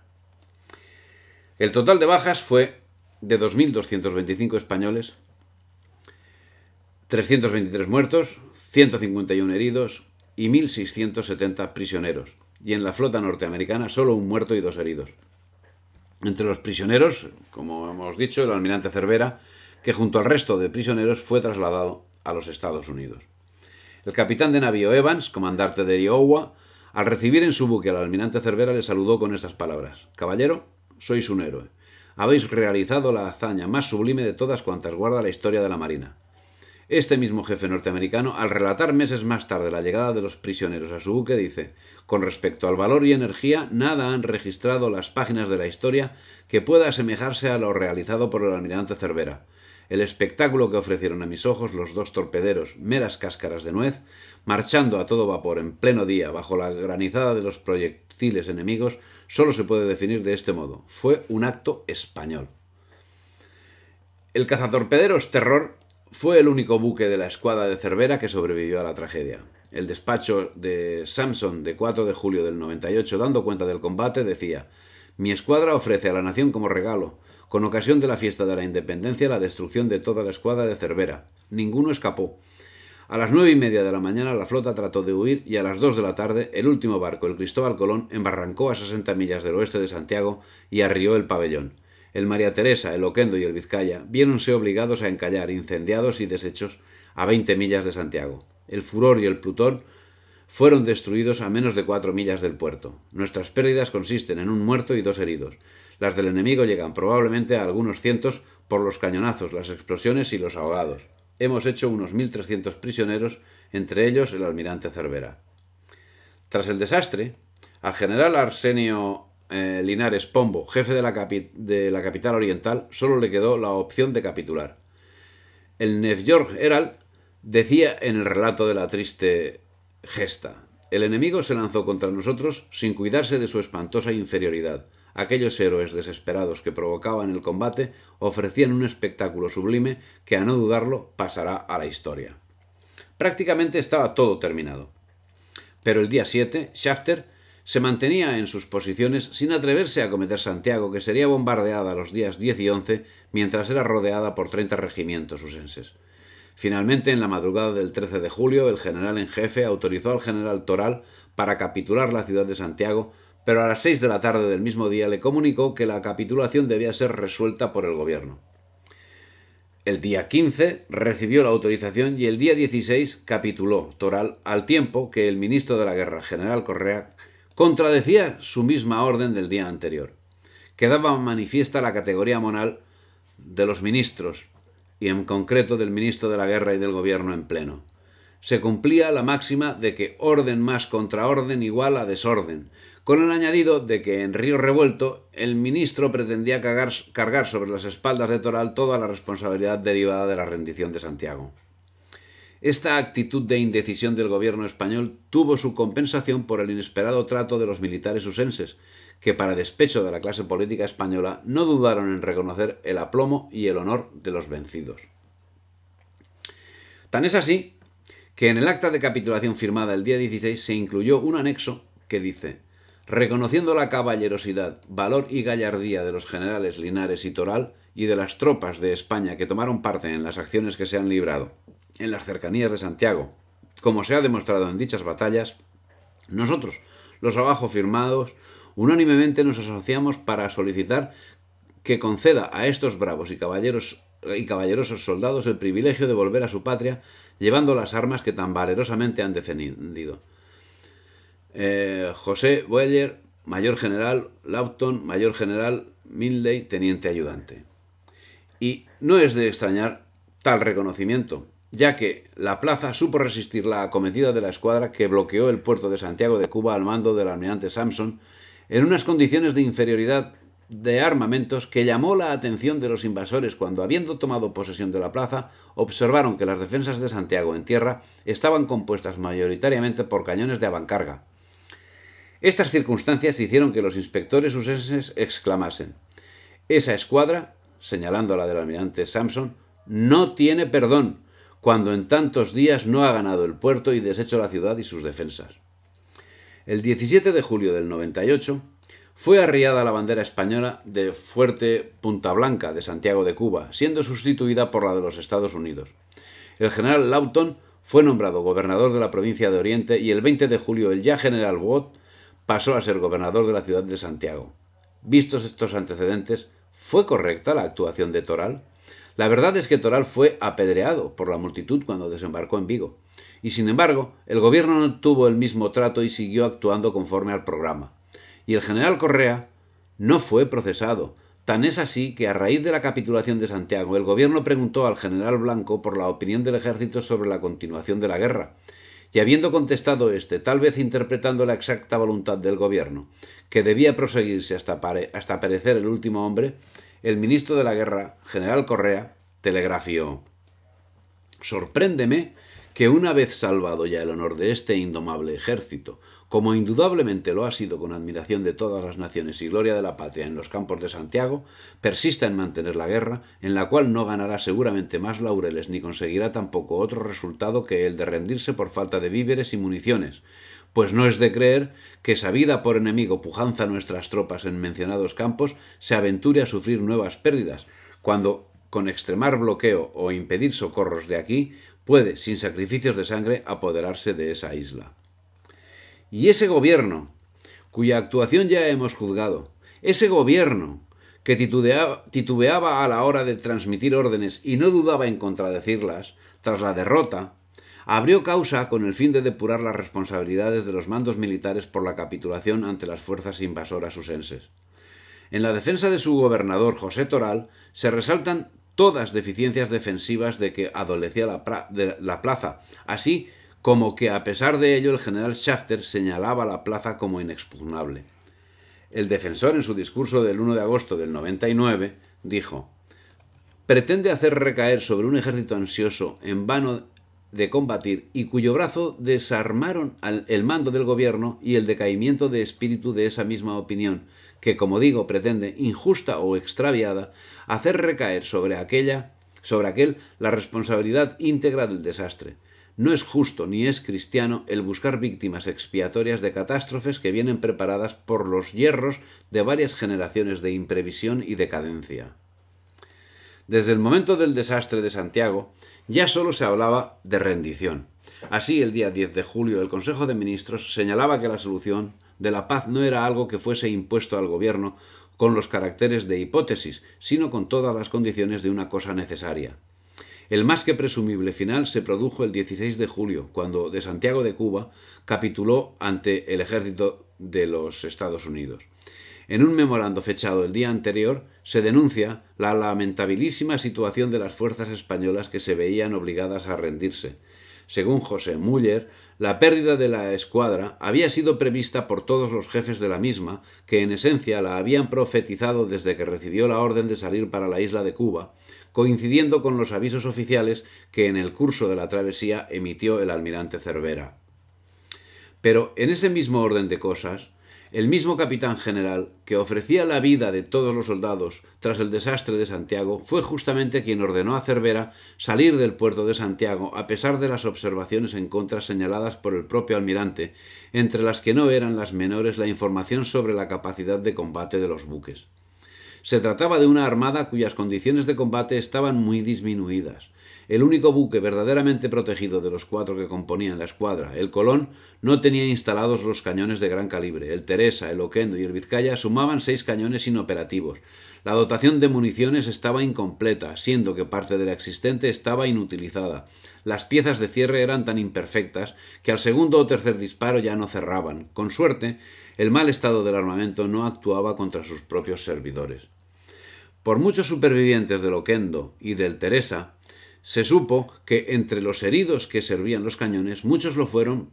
El total de bajas fue de 2.225 españoles, 323 muertos, 151 heridos y 1.670 prisioneros, y en la flota norteamericana solo un muerto y 2 heridos. Entre los prisioneros, como hemos dicho, el almirante Cervera, que junto al resto de prisioneros fue trasladado a los Estados Unidos. El capitán de navío Evans, comandante de Iowa, al recibir en su buque al almirante Cervera, le saludó con estas palabras: «Caballero, sois un héroe. Habéis realizado la hazaña más sublime de todas cuantas guarda la historia de la Marina». Este mismo jefe norteamericano, al relatar meses más tarde la llegada de los prisioneros a su buque, dice: «Con respecto al valor y energía, nada han registrado las páginas de la historia que pueda asemejarse a lo realizado por el almirante Cervera. El espectáculo que ofrecieron a mis ojos los dos torpederos, meras cáscaras de nuez, marchando a todo vapor en pleno día bajo la granizada de los proyectiles enemigos, solo se puede definir de este modo: fue un acto español». El cazatorpederos Terror fue el único buque de la escuadra de Cervera que sobrevivió a la tragedia. El despacho de Sampson de 4 de julio del 98, dando cuenta del combate, decía: «Mi escuadra ofrece a la nación como regalo, con ocasión de la fiesta de la independencia, la destrucción de toda la escuadra de Cervera. Ninguno escapó. A las 9:30 de la mañana la flota trató de huir y a las 2 de la tarde el último barco, el Cristóbal Colón, embarrancó a 60 millas del oeste de Santiago y arrió el pabellón. El María Teresa, el Oquendo y el Vizcaya viéronse obligados a encallar, incendiados y deshechos, a 20 millas de Santiago. El Furor y el Plutón fueron destruidos a menos de 4 millas del puerto. Nuestras pérdidas consisten en un muerto y 2 heridos. Las del enemigo llegan probablemente a algunos cientos por los cañonazos, las explosiones y los ahogados. Hemos hecho unos 1.300 prisioneros, entre ellos el almirante Cervera». Tras el desastre, al general Arsenio Linares Pombo, jefe de la capital oriental, solo le quedó la opción de capitular. El New York Herald decía en el relato de la triste gesta: «El enemigo se lanzó contra nosotros sin cuidarse de su espantosa inferioridad. Aquellos héroes desesperados que provocaban el combate ofrecían un espectáculo sublime que, a no dudarlo, pasará a la historia». Prácticamente estaba todo terminado. Pero el día 7, Shafter se mantenía en sus posiciones sin atreverse a acometer Santiago, que sería bombardeada los días 10 y 11, mientras era rodeada por 30 regimientos usenses. Finalmente, en la madrugada del 13 de julio, el general en jefe autorizó al general Toral para capitular la ciudad de Santiago, pero a las 6 de la tarde del mismo día le comunicó que la capitulación debía ser resuelta por el gobierno. El día 15 recibió la autorización y el día 16 capituló Toral, al tiempo que el ministro de la Guerra, general Correa, contradecía su misma orden del día anterior. Quedaba manifiesta la categoría moral de los ministros, y en concreto del ministro de la Guerra y del Gobierno en pleno. Se cumplía la máxima de que orden más contra orden igual a desorden, con el añadido de que en río revuelto el ministro pretendía cargar sobre las espaldas de Toral toda la responsabilidad derivada de la rendición de Santiago. Esta actitud de indecisión del gobierno español tuvo su compensación por el inesperado trato de los militares usenses, que para despecho de la clase política española no dudaron en reconocer el aplomo y el honor de los vencidos. Tan es así que en el acta de capitulación firmada el día 16 se incluyó un anexo que dice: reconociendo la caballerosidad, valor y gallardía de los generales Linares y Toral y de las tropas de España que tomaron parte en las acciones que se han librado en las cercanías de Santiago, como se ha demostrado en dichas batallas, nosotros, los abajo firmados, unánimemente nos asociamos para solicitar que conceda a estos bravos y caballerosos soldados el privilegio de volver a su patria llevando las armas que tan valerosamente han defendido. José Boeller, mayor general; Lawton, mayor general; Mindley, teniente ayudante. Y no es de extrañar tal reconocimiento, ya que la plaza supo resistir la acometida de la escuadra que bloqueó el puerto de Santiago de Cuba al mando del almirante Sampson en unas condiciones de inferioridad de armamentos que llamó la atención de los invasores cuando, habiendo tomado posesión de la plaza, observaron que las defensas de Santiago en tierra estaban compuestas mayoritariamente por cañones de avancarga. Estas circunstancias hicieron que los inspectores usenses exclamasen: esa escuadra, señalando a la del almirante Sampson, no tiene perdón, cuando en tantos días no ha ganado el puerto y deshecho la ciudad y sus defensas. El 17 de julio del 98 fue arriada la bandera española de Fuerte Punta Blanca de Santiago de Cuba, siendo sustituida por la de los Estados Unidos. El general Lawton fue nombrado gobernador de la provincia de Oriente y el 20 de julio el ya general Watt pasó a ser gobernador de la ciudad de Santiago. Vistos estos antecedentes, ¿fue correcta la actuación de Toral? La verdad es que Toral fue apedreado por la multitud cuando desembarcó en Vigo, y sin embargo el gobierno no tuvo el mismo trato y siguió actuando conforme al programa. Y el general Correa no fue procesado. Tan es así que a raíz de la capitulación de Santiago el gobierno preguntó al general Blanco por la opinión del ejército sobre la continuación de la guerra, y habiendo contestado éste, tal vez interpretando la exacta voluntad del gobierno, que debía proseguirse hasta perecer el último hombre, el ministro de la Guerra, general Correa, telegrafió: sorpréndeme que una vez salvado ya el honor de este indomable ejército, como indudablemente lo ha sido con admiración de todas las naciones y gloria de la patria en los campos de Santiago, persista en mantener la guerra, en la cual no ganará seguramente más laureles ni conseguirá tampoco otro resultado que el de rendirse por falta de víveres y municiones, pues no es de creer que, sabida por enemigo pujanza nuestras tropas en mencionados campos, se aventure a sufrir nuevas pérdidas, cuando, con extremar bloqueo o impedir socorros de aquí, puede, sin sacrificios de sangre, apoderarse de esa isla. Y ese gobierno, cuya actuación ya hemos juzgado, ese gobierno que titubeaba a la hora de transmitir órdenes y no dudaba en contradecirlas, tras la derrota, abrió causa con el fin de depurar las responsabilidades de los mandos militares por la capitulación ante las fuerzas invasoras usenses. En la defensa de su gobernador, José Toral, se resaltan todas deficiencias defensivas de que adolecía la plaza, así como que a pesar de ello el general Shafter señalaba la plaza como inexpugnable. El defensor, en su discurso del 1 de agosto del 99, dijo: pretende hacer recaer sobre un ejército ansioso en vano de combatir y cuyo brazo desarmaron el mando del gobierno y el decaimiento de espíritu de esa misma opinión, que, como digo, pretende, injusta o extraviada, hacer recaer sobre aquel la responsabilidad íntegra del desastre. No es justo ni es cristiano el buscar víctimas expiatorias de catástrofes que vienen preparadas por los yerros de varias generaciones de imprevisión y decadencia. Desde el momento del desastre de Santiago, ya solo se hablaba de rendición. Así, el día 10 de julio, el Consejo de Ministros señalaba que la solución de la paz no era algo que fuese impuesto al gobierno con los caracteres de hipótesis, sino con todas las condiciones de una cosa necesaria. El más que presumible final se produjo el 16 de julio, cuando de Santiago de Cuba capituló ante el ejército de los Estados Unidos. En un memorando fechado el día anterior, se denuncia la lamentabilísima situación de las fuerzas españolas que se veían obligadas a rendirse. Según José Müller, la pérdida de la escuadra había sido prevista por todos los jefes de la misma, que en esencia la habían profetizado desde que recibió la orden de salir para la isla de Cuba, coincidiendo con los avisos oficiales que en el curso de la travesía emitió el almirante Cervera. Pero en ese mismo orden de cosas, el mismo capitán general que ofrecía la vida de todos los soldados tras el desastre de Santiago fue justamente quien ordenó a Cervera salir del puerto de Santiago a pesar de las observaciones en contra señaladas por el propio almirante, entre las que no eran las menores la información sobre la capacidad de combate de los buques. Se trataba de una armada cuyas condiciones de combate estaban muy disminuidas. El único buque verdaderamente protegido de los 4 que componían la escuadra, el Colón, no tenía instalados los cañones de gran calibre. El Teresa, el Oquendo y el Vizcaya sumaban 6 cañones inoperativos. La dotación de municiones estaba incompleta, siendo que parte de la existente estaba inutilizada. Las piezas de cierre eran tan imperfectas que al segundo o tercer disparo ya no cerraban. Con suerte, el mal estado del armamento no actuaba contra sus propios servidores. Por muchos supervivientes del Oquendo y del Teresa, se supo que entre los heridos que servían los cañones, muchos lo fueron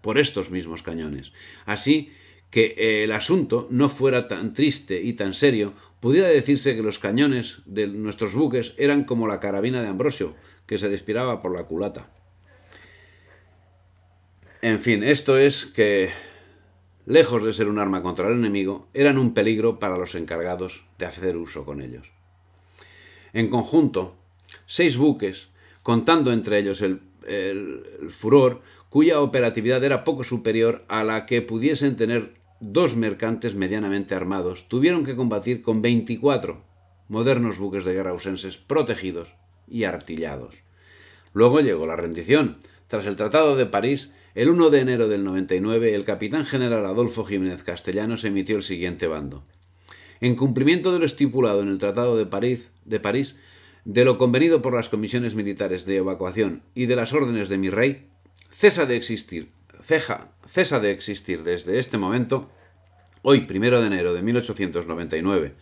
por estos mismos cañones. Así que el asunto no fuera tan triste y tan serio, pudiera decirse que los cañones de nuestros buques eran como la carabina de Ambrosio, que se disparaba por la culata. En fin, esto es que, lejos de ser un arma contra el enemigo, eran un peligro para los encargados de hacer uso con ellos. En conjunto, 6 buques, contando entre ellos el Furor, cuya operatividad era poco superior a la que pudiesen tener 2 mercantes medianamente armados, tuvieron que combatir con 24 modernos buques de guerra ausenses protegidos y artillados. Luego llegó la rendición. Tras el Tratado de París, el 1 de enero del 99, el capitán general Adolfo Jiménez Castellanos emitió el siguiente bando. En cumplimiento de lo estipulado en el Tratado de París, de lo convenido por las comisiones militares de evacuación y de las órdenes de mi rey, cesa de existir desde este momento, hoy 1 de enero de 1899,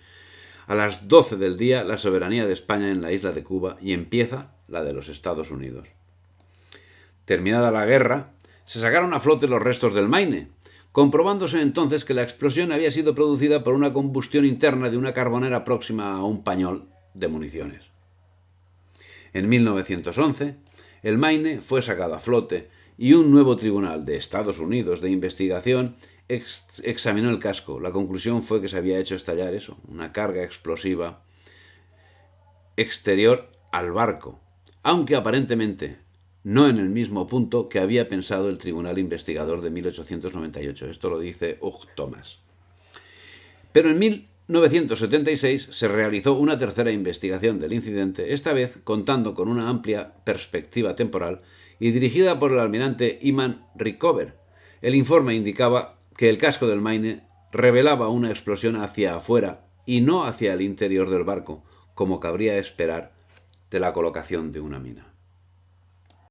a las 12 del día, la soberanía de España en la isla de Cuba y empieza la de los Estados Unidos. Terminada la guerra, se sacaron a flote los restos del Maine, comprobándose entonces que la explosión había sido producida por una combustión interna de una carbonera próxima a un pañol de municiones. En 1911, el Maine fue sacado a flote y un nuevo tribunal de Estados Unidos de investigación examinó el casco. La conclusión fue que se había hecho estallar una carga explosiva exterior al barco, aunque aparentemente no en el mismo punto que había pensado el tribunal investigador de 1898. Esto lo dice Hugh Thomas. Pero en 1976 se realizó una tercera investigación del incidente, esta vez contando con una amplia perspectiva temporal y dirigida por el almirante Hyman Rickover. El informe indicaba que el casco del Maine revelaba una explosión hacia afuera y no hacia el interior del barco, como cabría esperar de la colocación de una mina.